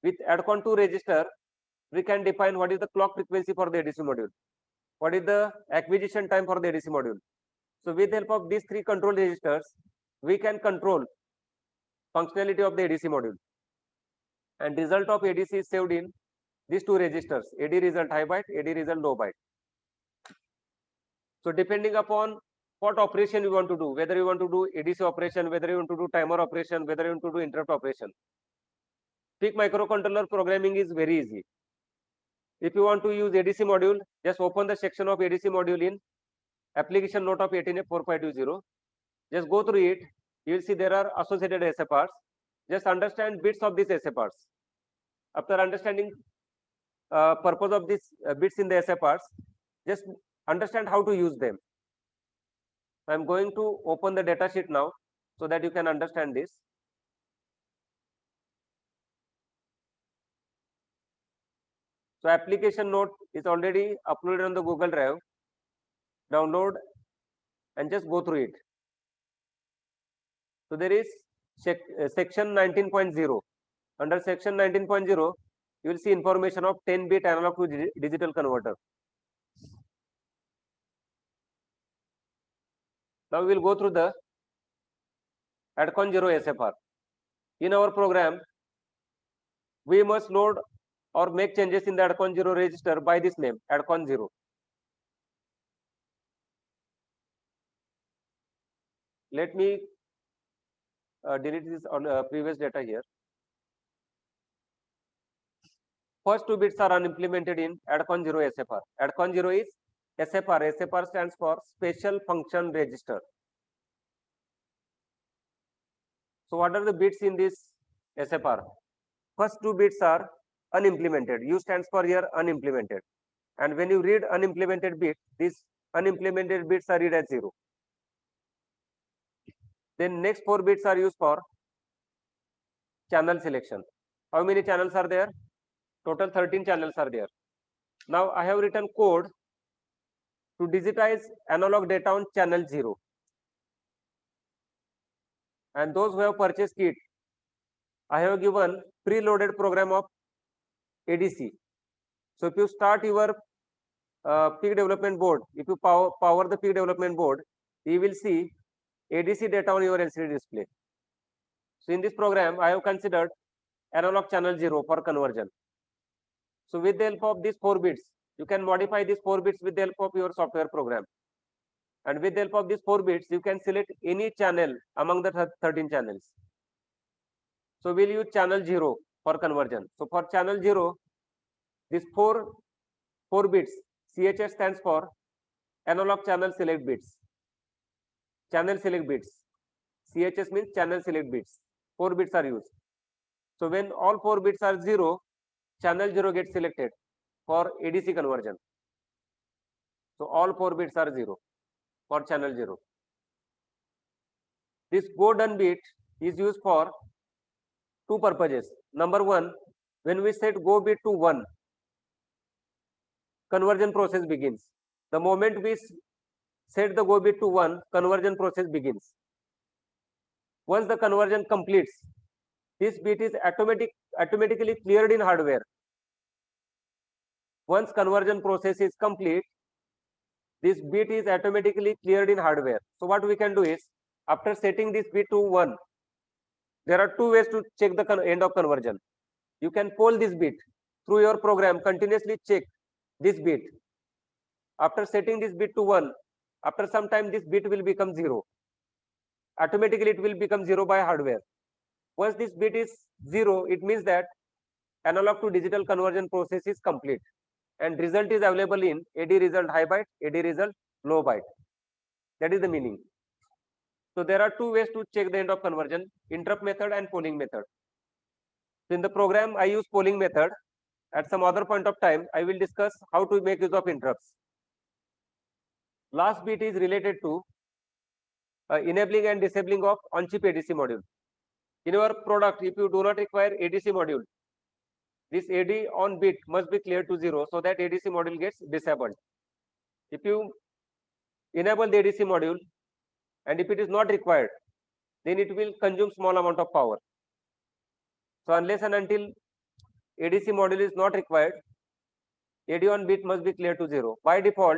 With ADCON 2 register, we can define what is the clock frequency for the ADC module, what is the acquisition time for the ADC module. So with the help of these three control registers, we can control functionality of the ADC module. And result of ADC is saved in these two registers, AD result high byte, AD result low byte. So depending upon what operation you want to do, whether you want to do ADC operation, whether you want to do timer operation, whether you want to do interrupt operation, PIC microcontroller programming is very easy. If you want to use ADC module, just open the section of ADC module in application note of 18F4520. Just go through it. You will see there are associated SFRs. Just understand bits of these SFRs. After understanding purpose of these bits in the SFRs, just understand how to use them. I am going to open the data sheet now so that you can understand this. So application note is already uploaded on the Google Drive. Download and just go through it. So there is section 19.0. Under section 19.0, you will see information of 10-bit analog to digital converter. Now we will go through the ADCON 0 SFR. In our program, we must load or make changes in the ADCON 0 register by this name, ADCON 0. Let me delete this on previous data here. First two bits are unimplemented in ADCON 0 SFR. ADCON 0 is SFR. SFR stands for Special Function Register. So what are the bits in this SFR? First two bits are unimplemented. U stands for here unimplemented. And when you read unimplemented bit, these unimplemented bits are read as 0. Then next 4 bits are used for channel selection. How many channels are there? Total 13 channels are there. Now I have written code to digitize analog data on channel 0. And those who have purchased kit, I have given preloaded program of ADC. So if you start your PIC development board, if you power the PIC development board, you will see ADC data on your LCD display. So in this program, I have considered analog channel 0 for conversion. So with the help of these 4 bits, you can modify these 4 bits with the help of your software program. And with the help of these 4 bits, you can select any channel among the 13 channels. So we'll use channel 0 for conversion. So for channel 0, these 4 bits, CHS stands for analog channel select bits. Channel select bits. CHS means channel select bits. 4 bits are used. So when all 4 bits are 0, channel 0 gets selected for ADC conversion. So all 4 bits are 0 for channel 0. This go done bit is used for two purposes. Number one, when we set go bit to 1, conversion process begins. The moment we set the go bit to 1, conversion process begins. Once the conversion completes, this bit is automatically cleared in hardware. Once conversion process is complete, this bit is automatically cleared in hardware. So what we can do is, after setting this bit to 1, there are two ways to check the end of conversion. You can poll this bit through your program, continuously check this bit. After setting this bit to 1, after some time this bit will become 0. Automatically it will become 0 by hardware. Once this bit is 0, it means that analog to digital conversion process is complete and result is available in AD result high byte, AD result low byte. That is the meaning. So there are two ways to check the end of conversion, interrupt method and polling method. So in the program I use polling method. At some other point of time, I will discuss how to make use of interrupts. Last bit is related to enabling and disabling of on-chip ADC module. In your product, if you do not require ADC module, this AD on bit must be cleared to 0 so that ADC module gets disabled. If you enable the ADC module and if it is not required, then it will consume small amount of power. So unless and until ADC module is not required, AD on bit must be cleared to 0. By default,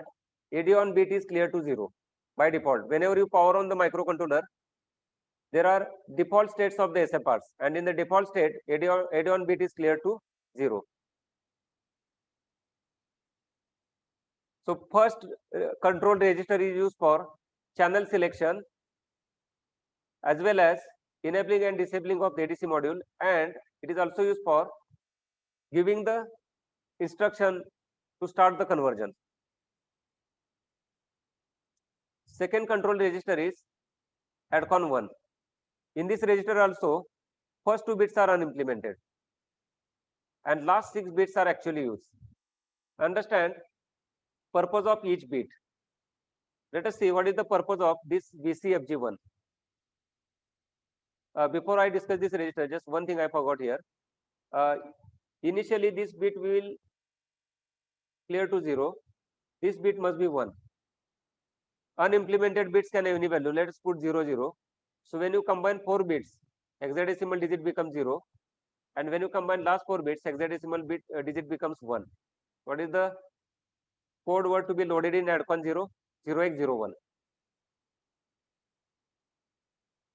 AD on bit is clear to 0. By default, whenever you power on the microcontroller, there are default states of the SFRs, and in the default state, AD on bit is clear to 0. So first control register is used for channel selection as well as enabling and disabling of the ADC module, and it is also used for giving the instruction to start the conversion. Second control register is ADCON 1. In this register also, first 2 bits are unimplemented and last 6 bits are actually used. Understand purpose of each bit. Let us see what is the purpose of this VCFG1. Before I discuss this register, just one thing I forgot here. Initially this bit will clear to 0. This bit must be 1. Unimplemented bits can have any value. Let us put 0, 0. So when you combine 4 bits, hexadecimal digit becomes 0. And when you combine last 4 bits, hexadecimal bit digit becomes 1. What is the code word to be loaded in ADCON 0? 0x01.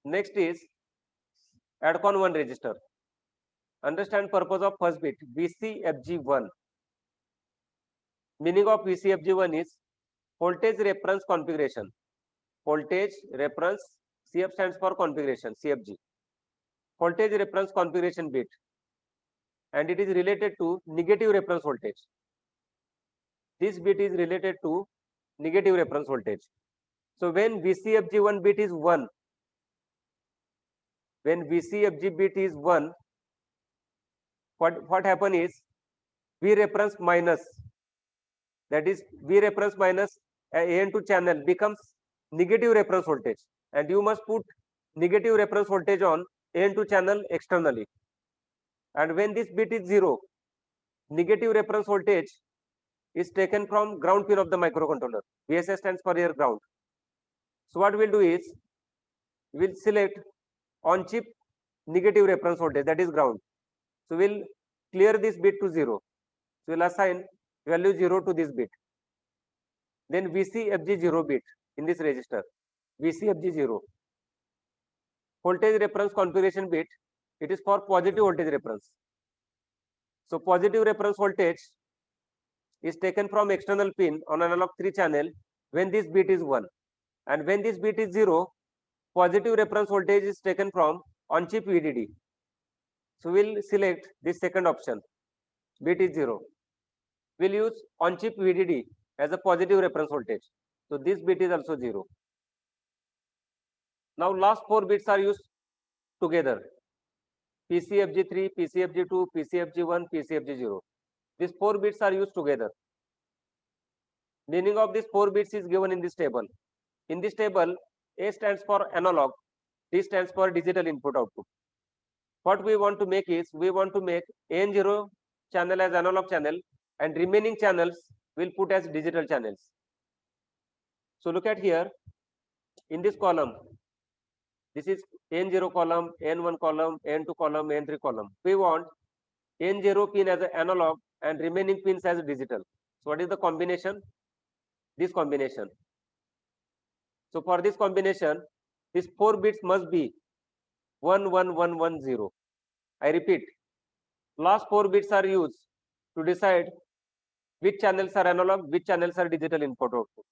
Next is ADCON 1 register. Understand purpose of first bit, VCFG1. Meaning of VCFG1 is voltage reference configuration. Voltage reference, CF stands for configuration, CFG. Voltage reference configuration bit. And it is related to negative reference voltage. This bit is related to negative reference voltage. So when VCFG1 bit is 1, when VCFG bit is 1, what happen is V reference minus, that is V reference minus AN2 channel becomes negative reference voltage, and you must put negative reference voltage on AN2 channel externally. And when this bit is 0, negative reference voltage is taken from ground pin of the microcontroller. VSS stands for your ground. So what we'll do is, we'll select on chip negative reference voltage, that is ground. So we'll clear this bit to 0. So we'll assign value 0 to this bit. Then VCFG0 bit in this register, VCFG0. Voltage reference configuration bit, it is for positive voltage reference. So positive reference voltage is taken from external pin on analog 3 channel when this bit is 1. And when this bit is 0, positive reference voltage is taken from on chip VDD. So we'll select this second option, bit is 0. We'll use on chip VDD as a positive reference voltage. So this bit is also 0. Now last 4 bits are used together. PCFG3, PCFG2, PCFG1, PCFG0. These 4 bits are used together. Meaning of these 4 bits is given in this table. In this table, A stands for analog, D stands for digital input output. What we want to make is, we want to make AN0 channel as analog channel and remaining channels will put as digital channels. So look at here, in this column, this is N0 column, N1 column, N2 column, N3 column. We want N0 pin as an analog and remaining pins as digital. So what is the combination? This combination. So for this combination, these 4 bits must be 11110. I repeat, last 4 bits are used to decide which channels are analog, which channels are digital input output.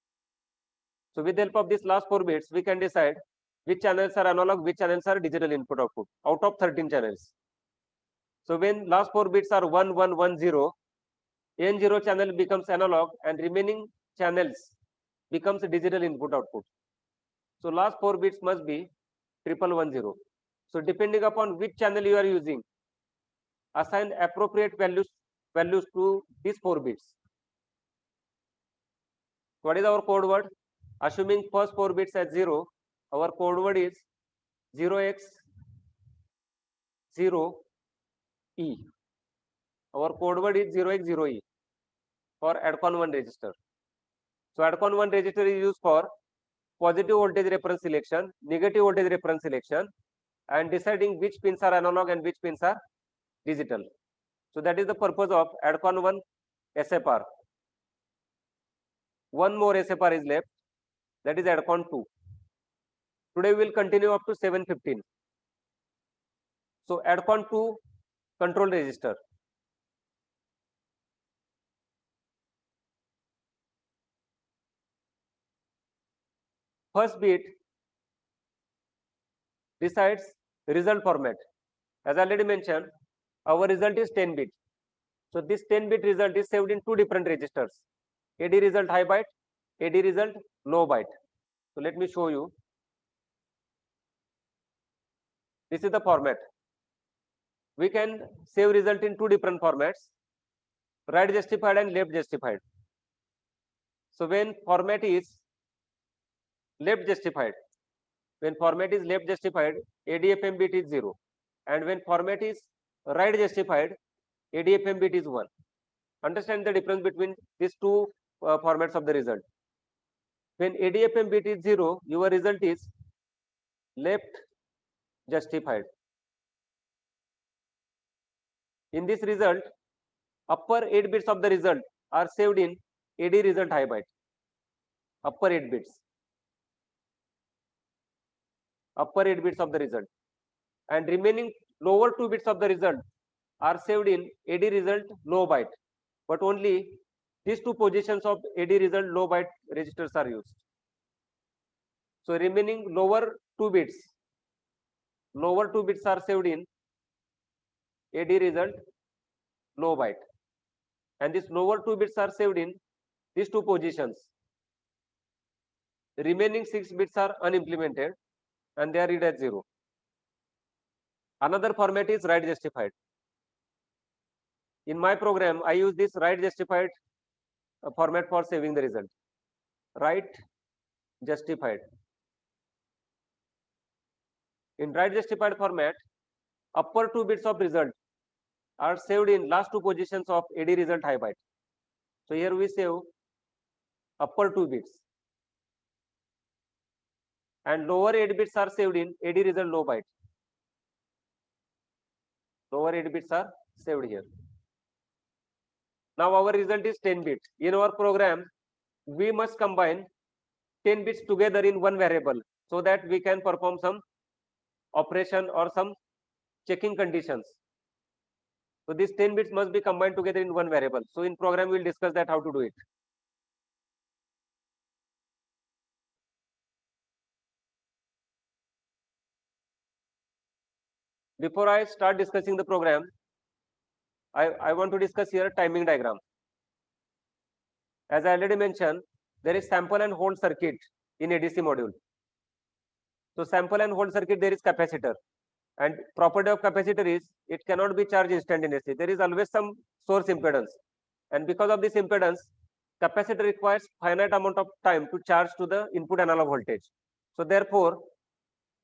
So with the help of these last 4 bits, we can decide which channels are analog, which channels are digital input output out of 13 channels. So when last 4 bits are 1110, N0 channel becomes analog and remaining channels becomes digital input output. So last 4 bits must be 1110. So depending upon which channel you are using, assign appropriate values to these 4 bits. What is our code word? Assuming first 4 bits as 0, our code word is 0x0E. Our code word is 0x0E for ADCON1 register. So ADCON1 register is used for positive voltage reference selection, negative voltage reference selection, and deciding which pins are analog and which pins are digital. So that is the purpose of ADCON1 SFR. One more SFR is left, that is ADCON2. Today we will continue up to 715. So ADCON2 control register. First bit decides result format. As I already mentioned, our result is 10 bit. So this 10-bit result is saved in 2 different registers. AD result high byte, AD result low byte. So let me show you. This is the format. We can save result in 2 different formats, right justified and left justified. So when format is left justified, ADFM bit is 0. And when format is right justified, ADFM bit is 1. Understand the difference between these 2 formats of the result. When ADFM bit is 0, your result is left justified. In this result, upper 8 bits of the result are saved in AD result high byte. Upper 8 bits of the result, and remaining lower 2 bits of the result are saved in AD result low byte, but only these 2 positions of AD result low byte registers are used. So remaining lower 2 bits are saved in AD result low byte, and these lower 2 bits are saved in these 2 positions. The remaining 6 bits are unimplemented and they are read as 0. Another format is right justified. In my program, I use this right justified format for saving the result. Right justified. In right justified format, upper 2 bits of result are saved in last 2 positions of AD result high byte. So here we save upper 2 bits, and lower 8 bits are saved in AD result low byte. Lower 8 bits are saved here. Now our result is 10 bit. In our program, we must combine 10 bits together in one variable so that we can perform some operation or some checking conditions. So these 10 bits must be combined together in one variable. So in program, we'll discuss that how to do it. Before I start discussing the program, I want to discuss here timing diagram. As I already mentioned, there is sample and hold circuit in ADC module. So sample and hold circuit, there is capacitor, And property of capacitor is it cannot be charged instantaneously. There is always some source impedance, and because of this impedance, capacitor requires finite amount of time to charge to the input analog voltage. So therefore,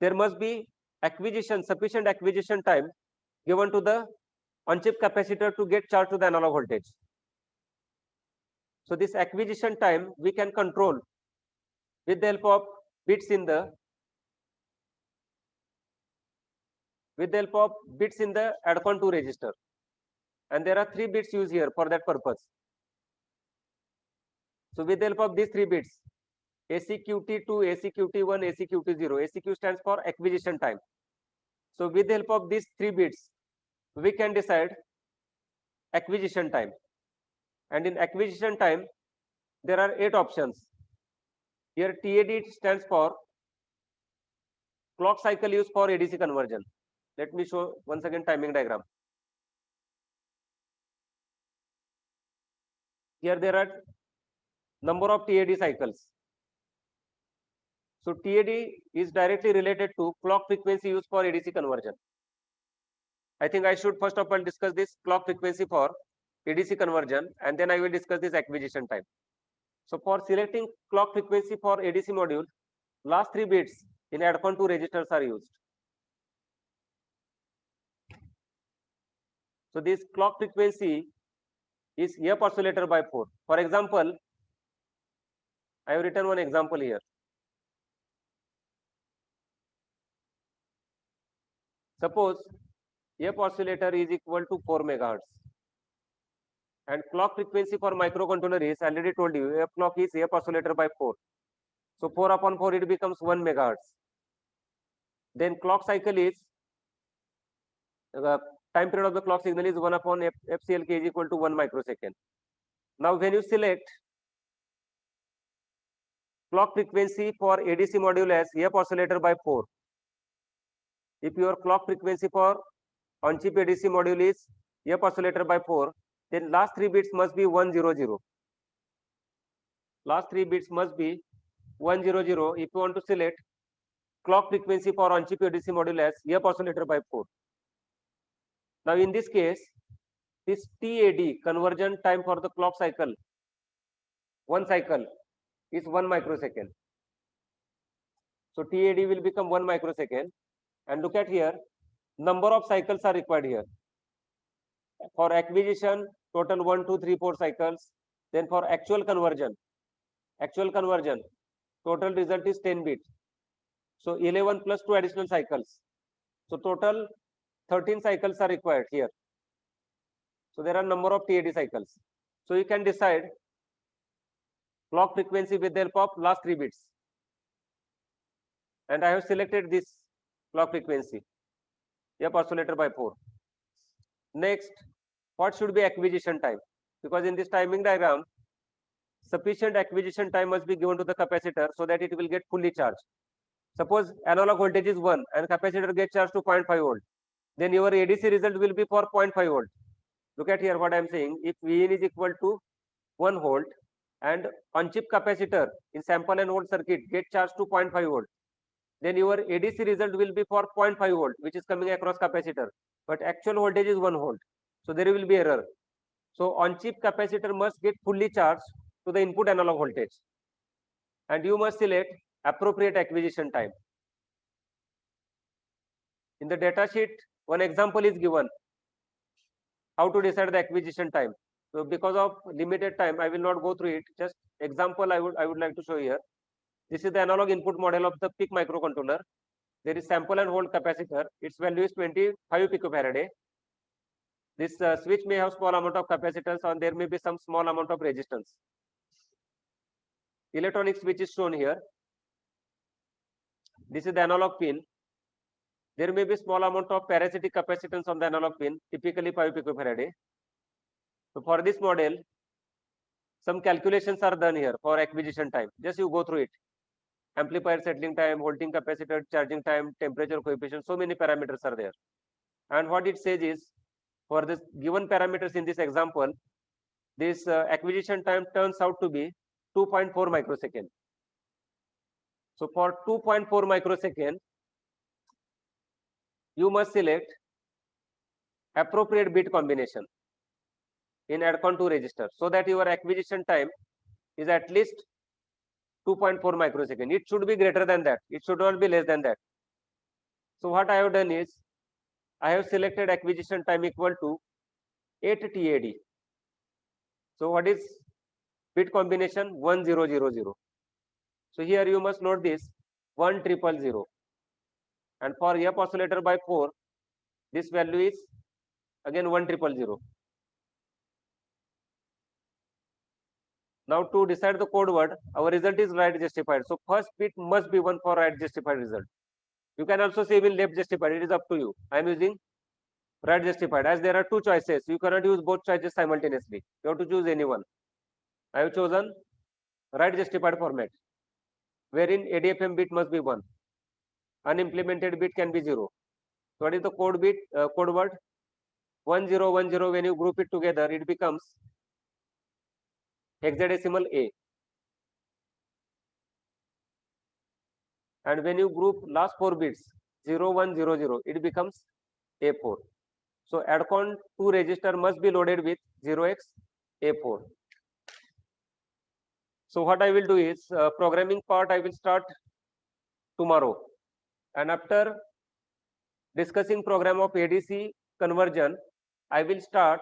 there must be sufficient acquisition time given to the on-chip capacitor to get charged to the analog voltage. So this acquisition time we can control with the help of bits in the ADCON2 register, and there are 3 bits used here for that purpose. So with the help of these 3 bits, ACQT2, ACQT1, ACQT0, ACQ stands for acquisition time. So with the help of these 3 bits, we can decide acquisition time, and in acquisition time there are 8 options. Here TAD stands for clock cycle used for ADC conversion. Let me show once again timing diagram. Here there are number of TAD cycles. So TAD is directly related to clock frequency used for ADC conversion. I think I should first of all discuss this clock frequency for ADC conversion, and then I will discuss this acquisition time. So for selecting clock frequency for ADC module, last 3 bits in ADCON2 registers are used. So this clock frequency is F oscillator by 4. For example, I have written one example here. Suppose F oscillator is equal to 4 megahertz, and clock frequency for microcontroller is already told you F clock is F oscillator by 4. So 4 upon 4 it becomes 1 megahertz. Then clock cycle is time period of the clock signal is 1 upon FCLK is equal to 1 microsecond. Now when you select clock frequency for ADC module as F oscillator by 4, if your clock frequency for on-chip ADC module is F oscillator by 4, then last 3 bits must be 100. Last 3 bits must be 100 if you want to select clock frequency for on-chip ADC module as F oscillator by 4. Now in this case, this TAD conversion time for the clock cycle, one cycle is 1 microsecond. So TAD will become 1 microsecond, and look at here, number of cycles are required here. For acquisition, total 1, 2, 3, 4 cycles. Then for actual conversion, total result is 10 bits. So 11 plus 2 additional cycles. So total 13 cycles are required here. So there are number of TAD cycles. So you can decide clock frequency with the help of last 3 bits. And I have selected this clock frequency, F oscillator by 4. Next, what should be acquisition time? Because in this timing diagram, sufficient acquisition time must be given to the capacitor so that it will get fully charged. Suppose analog voltage is 1 and capacitor gets charged to 0.5 volt. Then your ADC result will be for 0.5 volt. Look at here what I am saying. If Vin is equal to 1 volt and on-chip capacitor in sample and hold circuit get charged to 0.5 volt, then your ADC result will be for 0.5 volt, which is coming across capacitor. But actual voltage is 1 volt. So there will be error. So on-chip capacitor must get fully charged to the input analog voltage. And you must select appropriate acquisition time. In the data sheet, one example is given how to decide the acquisition time. So because of limited time, I will not go through it. Just example I would like to show here. This is the analog input model of the PIC microcontroller. There is sample and hold capacitor. Its value is 25 picofarad. This switch may have small amount of capacitance, and there may be some small amount of resistance. Electronic switch is shown here. This is the analog pin. There may be small amount of parasitic capacitance on the analog pin, typically 5 picofarad. So for this model, some calculations are done here for acquisition time. Just you go through it. Amplifier settling time, holding capacitor, charging time, temperature coefficient, so many parameters are there. And what it says is, for this given parameters in this example, this acquisition time turns out to be 2.4 microsecond. So for 2.4 microsecond, you must select appropriate bit combination in ADCON2 register so that your acquisition time is at least 2.4 microsecond. It should be greater than that. It should not be less than that. So what I have done is I have selected acquisition time equal to 8 TAD. So what is bit combination? 1000. So here you must note this 1000. And for F oscillator by 4, this value is again 1000. Now to decide the code word, our result is right justified. So first bit must be 1 for right justified result. You can also say even left justified. It is up to you. I am using right justified as there are two choices. You cannot use both choices simultaneously. You have to choose any one. I have chosen right justified format, wherein ADFM bit must be 1. Unimplemented bit can be 0. So what is the code bit? Code word 1010. When you group it together, it becomes hexadecimal A. And when you group last 4 bits 0100, it becomes A4. So ADCON 2 register must be loaded with 0x A4. So what I will do is programming part I will start tomorrow, and after discussing program of ADC conversion, I will start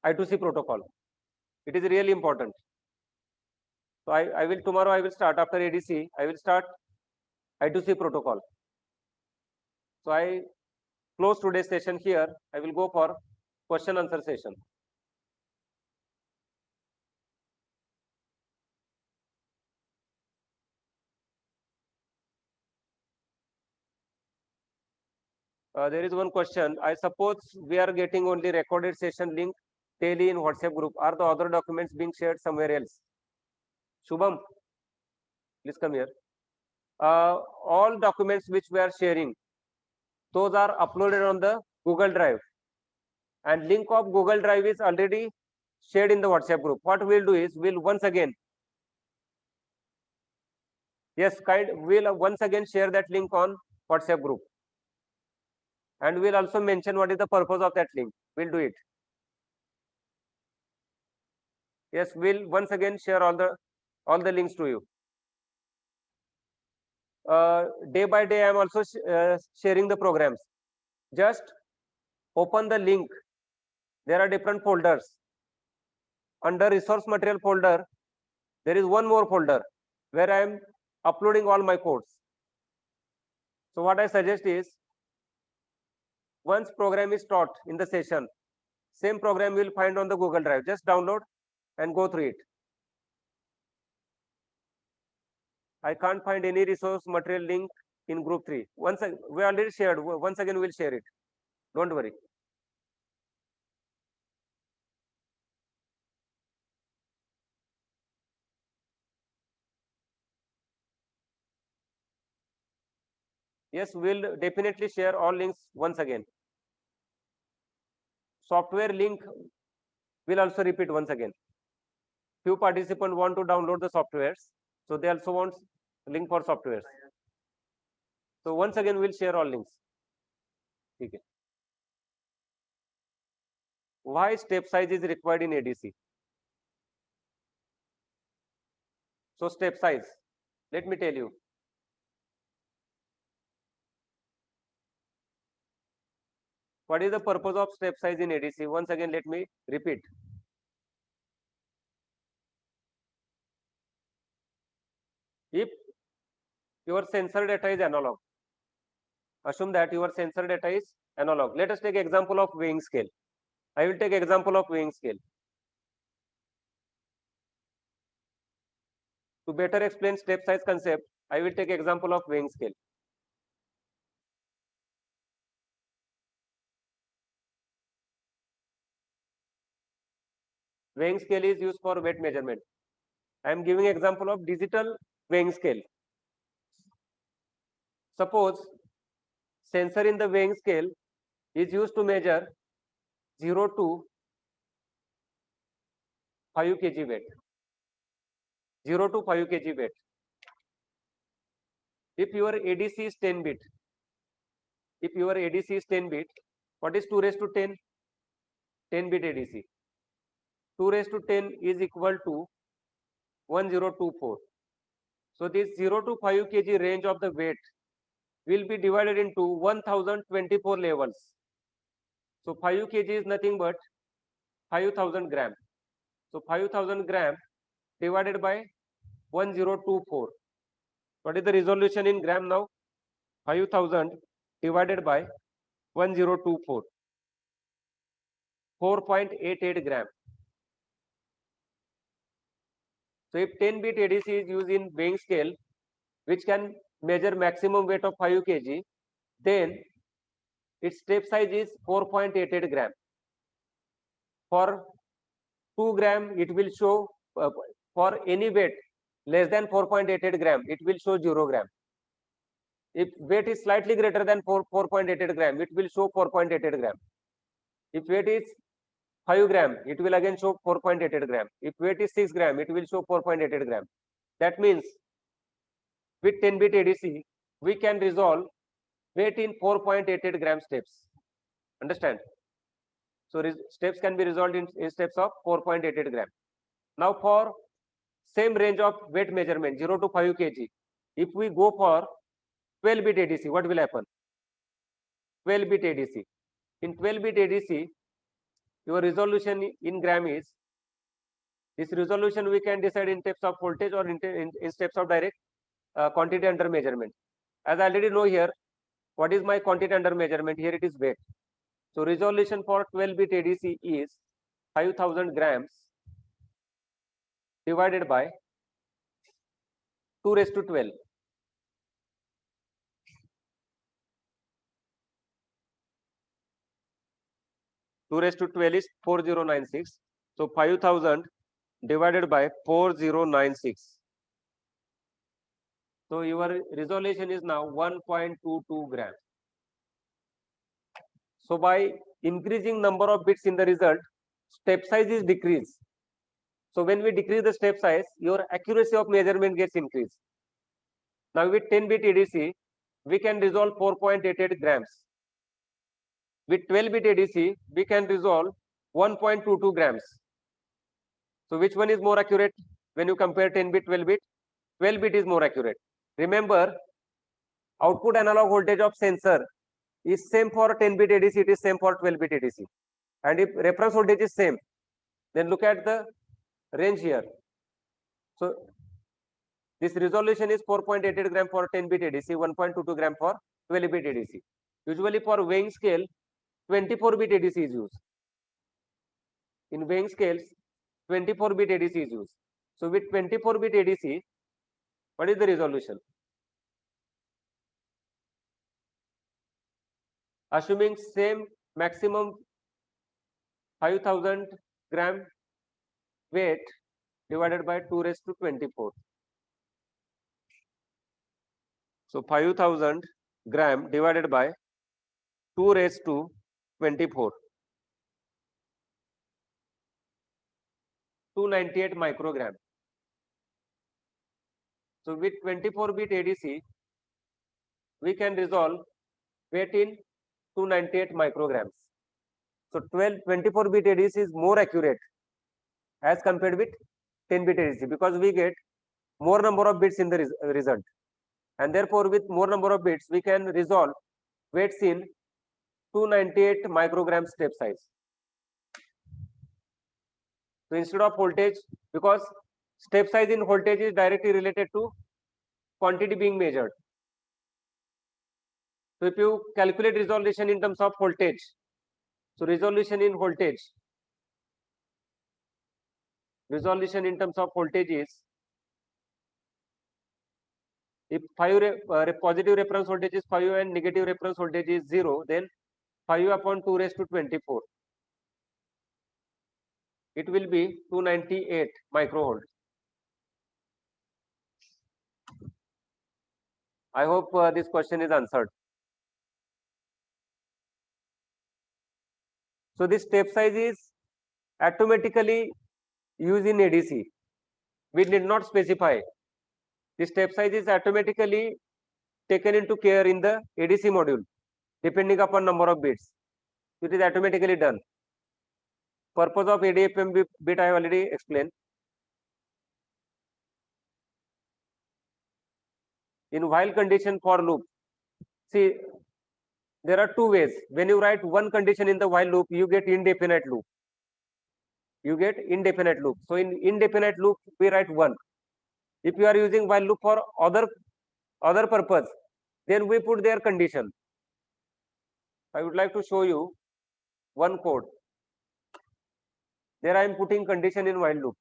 I2C protocol. It is really important. So I will tomorrow I will start after ADC. I will start I2C protocol. So I close today's session here. I will go for question answer session. There is one question. I suppose we are getting only recorded session link daily in WhatsApp group. Are the other documents being shared somewhere else? Shubham, please come here. All documents which we are sharing, those are uploaded on the Google Drive, and link of Google Drive is already shared in the WhatsApp group. What we'll do is we'll once again, we'll once again share that link on WhatsApp group, and we'll also mention what is the purpose of that link. We'll do it. Yes, we'll once again share all the links to you. Day by day, I am also sharing the programs. Just open the link. There are different folders. Under resource material folder, there is one more folder where I am uploading all my codes. So what I suggest is, once program is taught in the session, same program you will find on the Google Drive. Just download and go through it. I can't find any resource material link in group 3. We already shared. Once again, we'll share it. Don't worry. Yes, we'll definitely share all links once again. Software link will also repeat once again. Few participants want to download the softwares, so they also want link for softwares. So once again, we'll share all links. Okay. Why step size is required in ADC? So step size, let me tell you. What is the purpose of step size in ADC? Once again, let me repeat. If your sensor data is analog, assume that your sensor data is analog. Let us take example of weighing scale. I will take example of weighing scale. To better explain step size concept, I will take example of weighing scale. Weighing scale is used for weight measurement. I am giving example of digital weighing scale. Suppose sensor in the weighing scale is used to measure 0 to 5 kg weight. 0 to 5 kg weight. If your ADC is 10 bit, if your ADC is 10 bit, what is 2 raised to 10? 10 bit ADC. 2 raised to 10 is equal to 1024. So this 0 to 5 kg range of the weight will be divided into 1024 levels. So 5 kg is nothing but 5000 gram. So 5000 gram divided by 1024. What is the resolution in gram now? 5000 divided by 1024. 4.88 gram. So if 10 bit ADC is used in weighing scale, which can measure maximum weight of 5 kg, then its step size is 4.88 gram. For 2 gram, it will show for any weight less than 4.88 gram, it will show 0 gram. If weight is slightly greater than 4.88 gram, it will show 4.88 gram. If weight is 5 gram, it will again show 4.88 gram. If weight is 6 gram, it will show 4.88 gram. That means with 10 bit ADC, we can resolve weight in 4.88 gram steps. Understand? So steps can be resolved in steps of 4.88 gram. Now for same range of weight measurement 0 to 5 kg, if we go for 12 bit ADC, what will happen? 12 bit ADC. In 12 bit ADC, your resolution in gram is, this resolution we can decide in steps of voltage or in steps of direct quantity under measurement. As I already know here, what is my quantity under measurement? Here it is weight. So resolution for 12 bit ADC is 5000 grams divided by 2 raised to 12. Two raised to 12 is 4096. So 5000 divided by 4096. So your resolution is now 1.22 grams. So by increasing number of bits in the result, step size is decreased. So when we decrease the step size, your accuracy of measurement gets increased. Now with 10 bit ADC, we can resolve 4.88 grams. With 12 bit ADC, we can resolve 1.22 grams. So which one is more accurate when you compare 10 bit, 12 bit? 12 bit is more accurate. Remember, output analog voltage of sensor is same for 10 bit ADC, it is same for 12 bit ADC. And if reference voltage is same, then look at the range here. So this resolution is 4.88 gram for 10 bit ADC, 1.22 gram for 12 bit ADC. Usually for weighing scale, 24 bit ADC is used. In weighing scales, 24 bit ADC is used. So with 24 bit ADC, what is the resolution? Assuming same maximum 5000 gram weight divided by 2 raised to 24. So 5000 gram divided by 2 raised to 24. 298 microgram. So with 24 bit ADC, we can resolve weight in 298 micrograms. So 24 bit ADC is more accurate as compared with 10 bit ADC because we get more number of bits in the result. And therefore with more number of bits, we can resolve weights in 298 microgram step size. So instead of voltage, because step size in voltage is directly related to quantity being measured. So if you calculate resolution in terms of voltage, so resolution in terms of voltage is, if positive reference voltage is 5 and negative reference voltage is 0, then 5 upon 2 raised to 24. It will be 298 microvolt. I hope this question is answered. So this step size is automatically used in ADC. We did not specify. The step size is automatically taken into care in the ADC module, depending upon number of bits. It is automatically done. Purpose of ADFM bit I have already explained. In while condition for loop, see, there are two ways. When you write one condition in the while loop, you get indefinite loop. You get indefinite loop. So in indefinite loop, we write one. If you are using while loop for other purpose, then we put their condition. I would like to show you one code. There I am putting condition in while loop.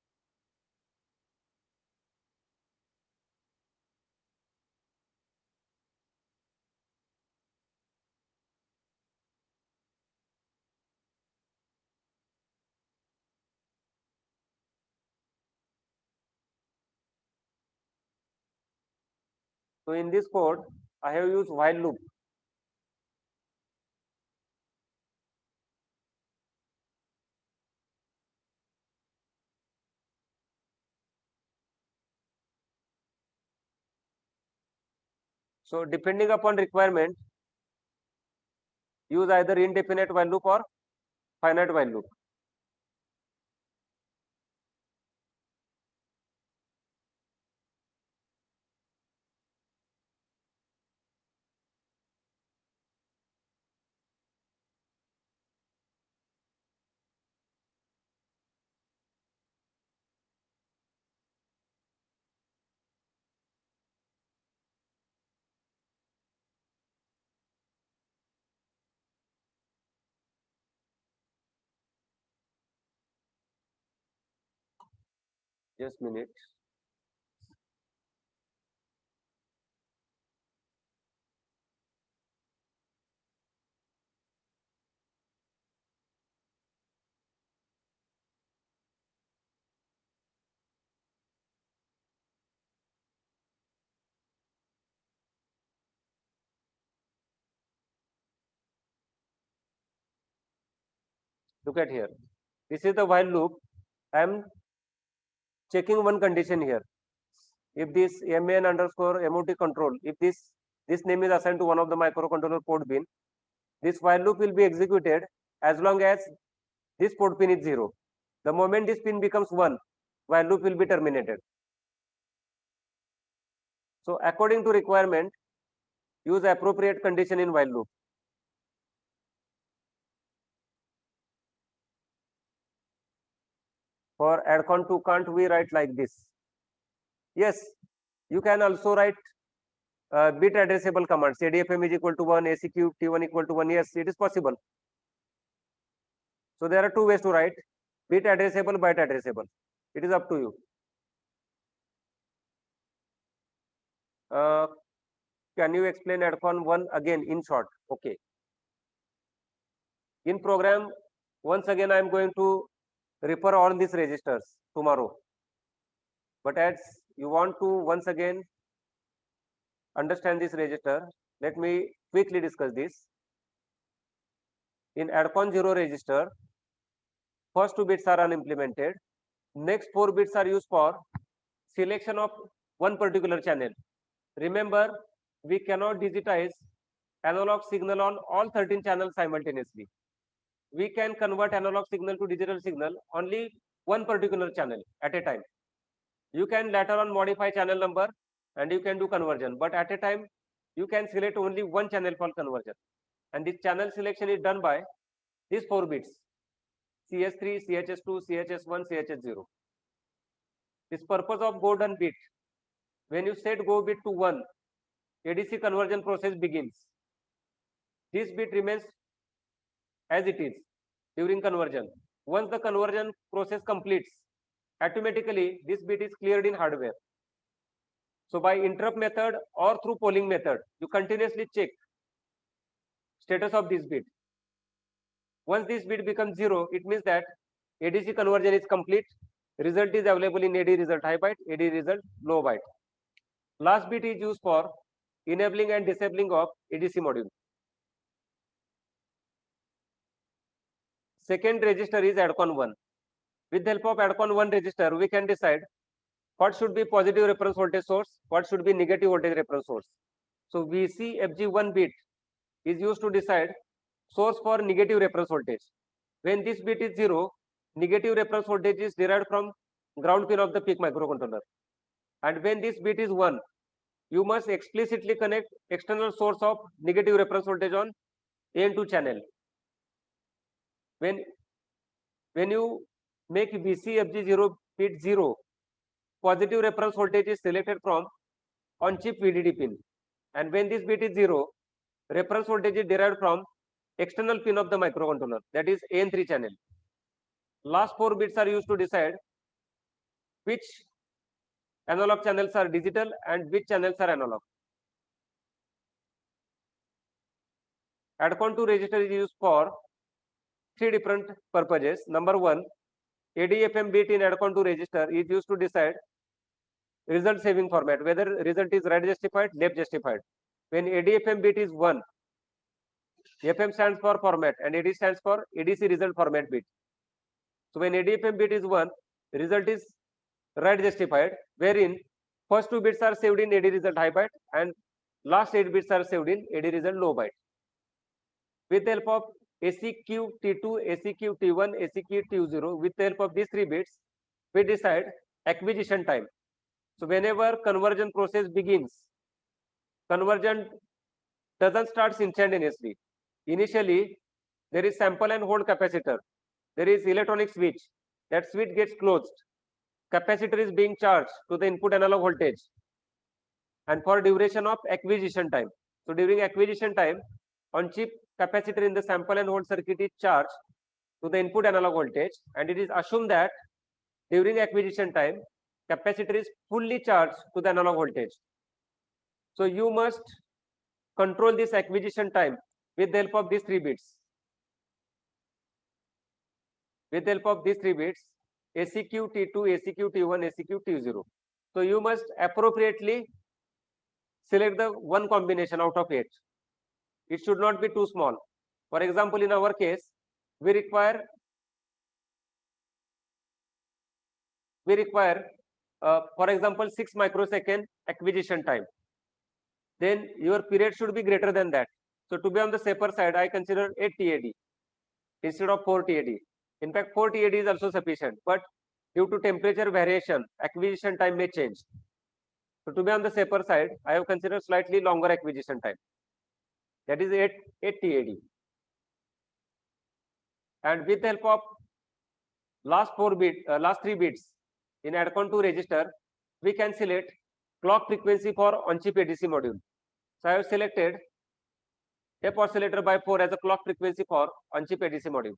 So in this code, I have used while loop. So depending upon requirement, use either indefinite while loop or finite while loop. Just minute. Look at here. This is the while loop. I am checking one condition here. If this man underscore MOT control, if this name is assigned to one of the microcontroller port bin, this while loop will be executed as long as this port pin is 0. The moment this pin becomes 1, while loop will be terminated. So according to requirement, use appropriate condition in while loop. For addcon 2, can't we write like this? Yes, you can also write bit addressable commands. ADFM is equal to 1, AC cube T1 equal to 1. Yes, it is possible. So there are two ways to write: bit addressable, byte addressable. It is up to you. Can you explain addcon 1 again in short? Okay. In program, once again I am going to refer all these registers tomorrow. But as you want to once again understand this register, let me quickly discuss this. In addcon 0 register, first 2 bits are unimplemented. Next 4 bits are used for selection of one particular channel. Remember, we cannot digitize analog signal on all 13 channels simultaneously. We can convert analog signal to digital signal only one particular channel at a time. You can later on modify channel number and you can do conversion, but at a time you can select only one channel for conversion. And this channel selection is done by these 4 bits: CS3, CHS2, CHS1, CHS0. This purpose of go done bit, when you set go bit to 1, ADC conversion process begins. This bit remains as it is during conversion. Once the conversion process completes, automatically this bit is cleared in hardware. So by interrupt method or through polling method, you continuously check status of this bit. Once this bit becomes 0, it means that ADC conversion is complete. Result is available in AD result high byte, AD result low byte. Last bit is used for enabling and disabling of ADC module. Second register is addcon 1. With the help of addcon 1 register, we can decide what should be positive reference voltage source, what should be negative voltage reference source. So VC FG1 bit is used to decide source for negative reference voltage. When this bit is 0, negative reference voltage is derived from ground pin of the PIC microcontroller. And when this bit is 1, you must explicitly connect external source of negative reference voltage on AN2 channel. When you make VCFG0 bit 0, positive reference voltage is selected from on chip VDD pin. And when this bit is 0, reference voltage is derived from external pin of the microcontroller, that is AN3 channel. Last 4 bits are used to decide which analog channels are digital and which channels are analog. ADCON2 register is used for 3 different purposes. Number 1, ADFM bit in ADCON2 register is used to decide result saving format, whether result is right justified, left justified. When ADFM bit is 1, FM stands for format and AD stands for ADC result format bit. So when ADFM bit is 1, result is right justified, wherein first 2 bits are saved in AD result high byte and last 8 bits are saved in AD result low byte. With the help of ACQ T2, ACQ T1, ACQ T0, with the help of these 3 bits, we decide acquisition time. So whenever conversion process begins, conversion doesn't start instantaneously. Initially, there is sample and hold capacitor. There is electronic switch. That switch gets closed. Capacitor is being charged to the input analog voltage. And for duration of acquisition time. So during acquisition time, on chip capacitor in the sample and hold circuit is charged to the input analog voltage, and it is assumed that during acquisition time, capacitor is fully charged to the analog voltage. So you must control this acquisition time with the help of these 3 bits. With the help of these 3 bits, ACQ T2, ACQ T1, ACQ T0. So you must appropriately select the one combination out of 8. It should not be too small. For example, in our case, we require for example 6 microsecond acquisition time. Then your period should be greater than that. So to be on the safer side, I consider 8 TAD instead of 4 TAD. In fact, 4 TAD is also sufficient, but due to temperature variation, acquisition time may change. So to be on the safer side, I have considered slightly longer acquisition time. That is 8 TAD. And with the help of last 3 bits in ADCON2 register, we can select clock frequency for on-chip ADC module. So I have selected F oscillator by 4 as a clock frequency for on-chip ADC module.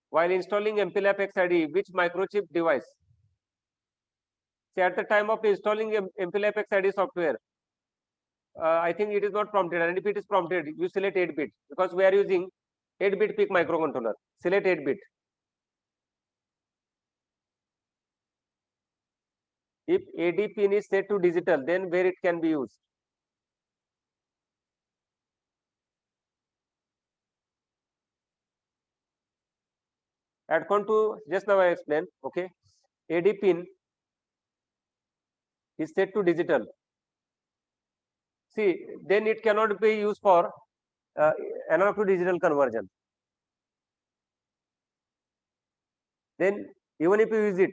While installing MPLAB XID, which microchip device? See, at the time of installing MPLAB XID software, I think it is not prompted, and if it is prompted, you select 8-bit because we are using 8-bit PIC microcontroller. Select 8-bit. If AD pin is set to digital, then where it can be used? ADCON2, just now I explained, okay. AD pin is set to digital. See, then it cannot be used for analog to digital conversion. Then even if you use it,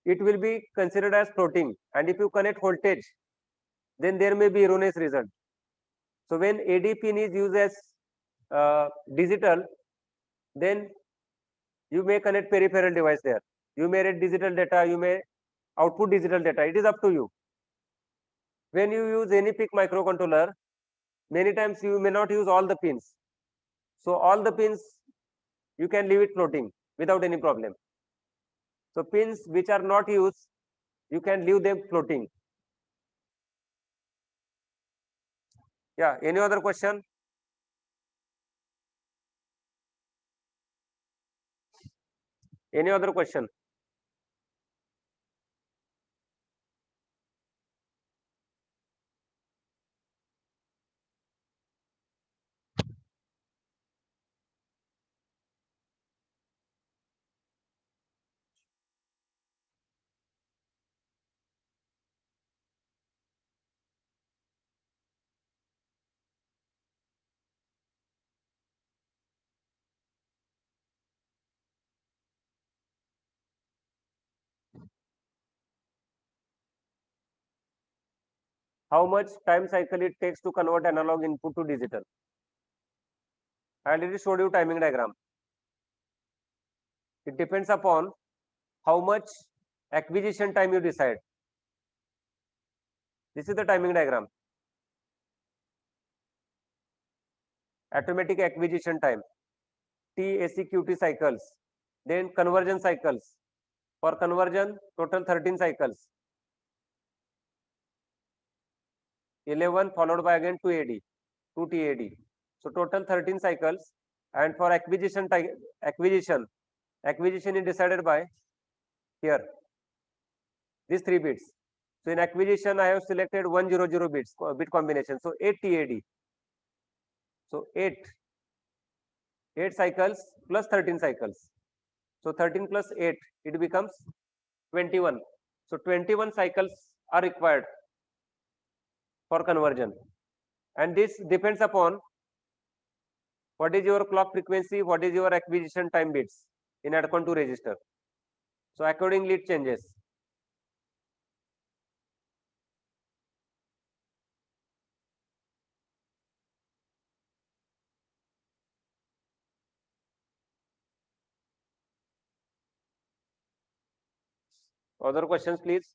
it will be considered as floating. And if you connect voltage, then there may be erroneous result. So when AD pin is used as digital, then you may connect peripheral device there. You may read digital data, you may output digital data. It is up to you. When you use any PIC microcontroller, many times you may not use all the pins. So all the pins, you can leave it floating without any problem. So pins which are not used, you can leave them floating. Yeah, any other question? Any other question? how much time cycle it takes to convert analog input to digital. I already showed you timing diagram. It depends upon how much acquisition time you decide. This is the timing diagram. Automatic acquisition time, TACQT cycles, then conversion cycles. For conversion, total 13 cycles. 11 followed by again 2 AD, 2 TAD. So total 13 cycles. And for acquisition is decided by here, these 3 bits. So in acquisition, I have selected 100 bits, bit combination. So 8 TAD. So 8 cycles plus 13 cycles. So 13 plus 8, it becomes 21. So 21 cycles are required for conversion. And this depends upon what is your clock frequency, what is your acquisition time bits in ADCON 2 register. So accordingly it changes. Other questions, please?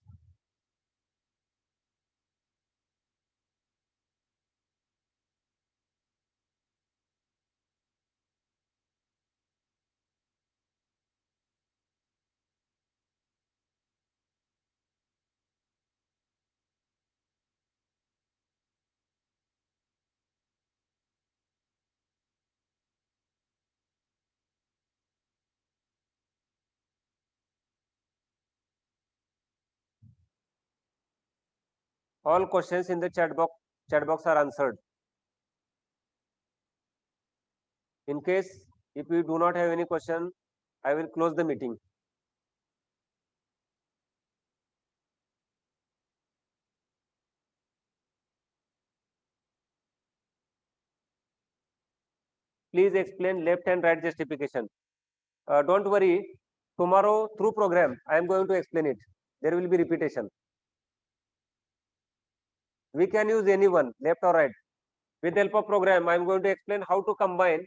All questions in the chat box are answered. In case if you do not have any question, I will close the meeting. Please explain left and right justification. Don't worry, tomorrow through program, I am going to explain it. There will be repetition. We can use anyone, left or right. With the help of program, I am going to explain how to combine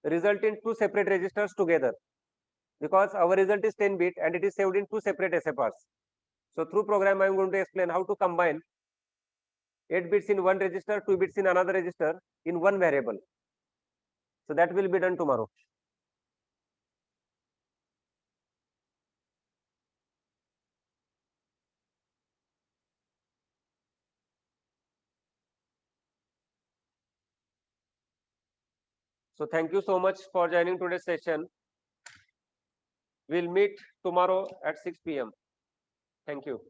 result in 2 separate registers together, because our result is 10 bit and it is saved in 2 separate SFRs. So through program, I am going to explain how to combine 8 bits in one register, 2 bits in another register in one variable. So that will be done tomorrow. So thank you so much for joining today's session. We'll meet tomorrow at 6 p.m. Thank you.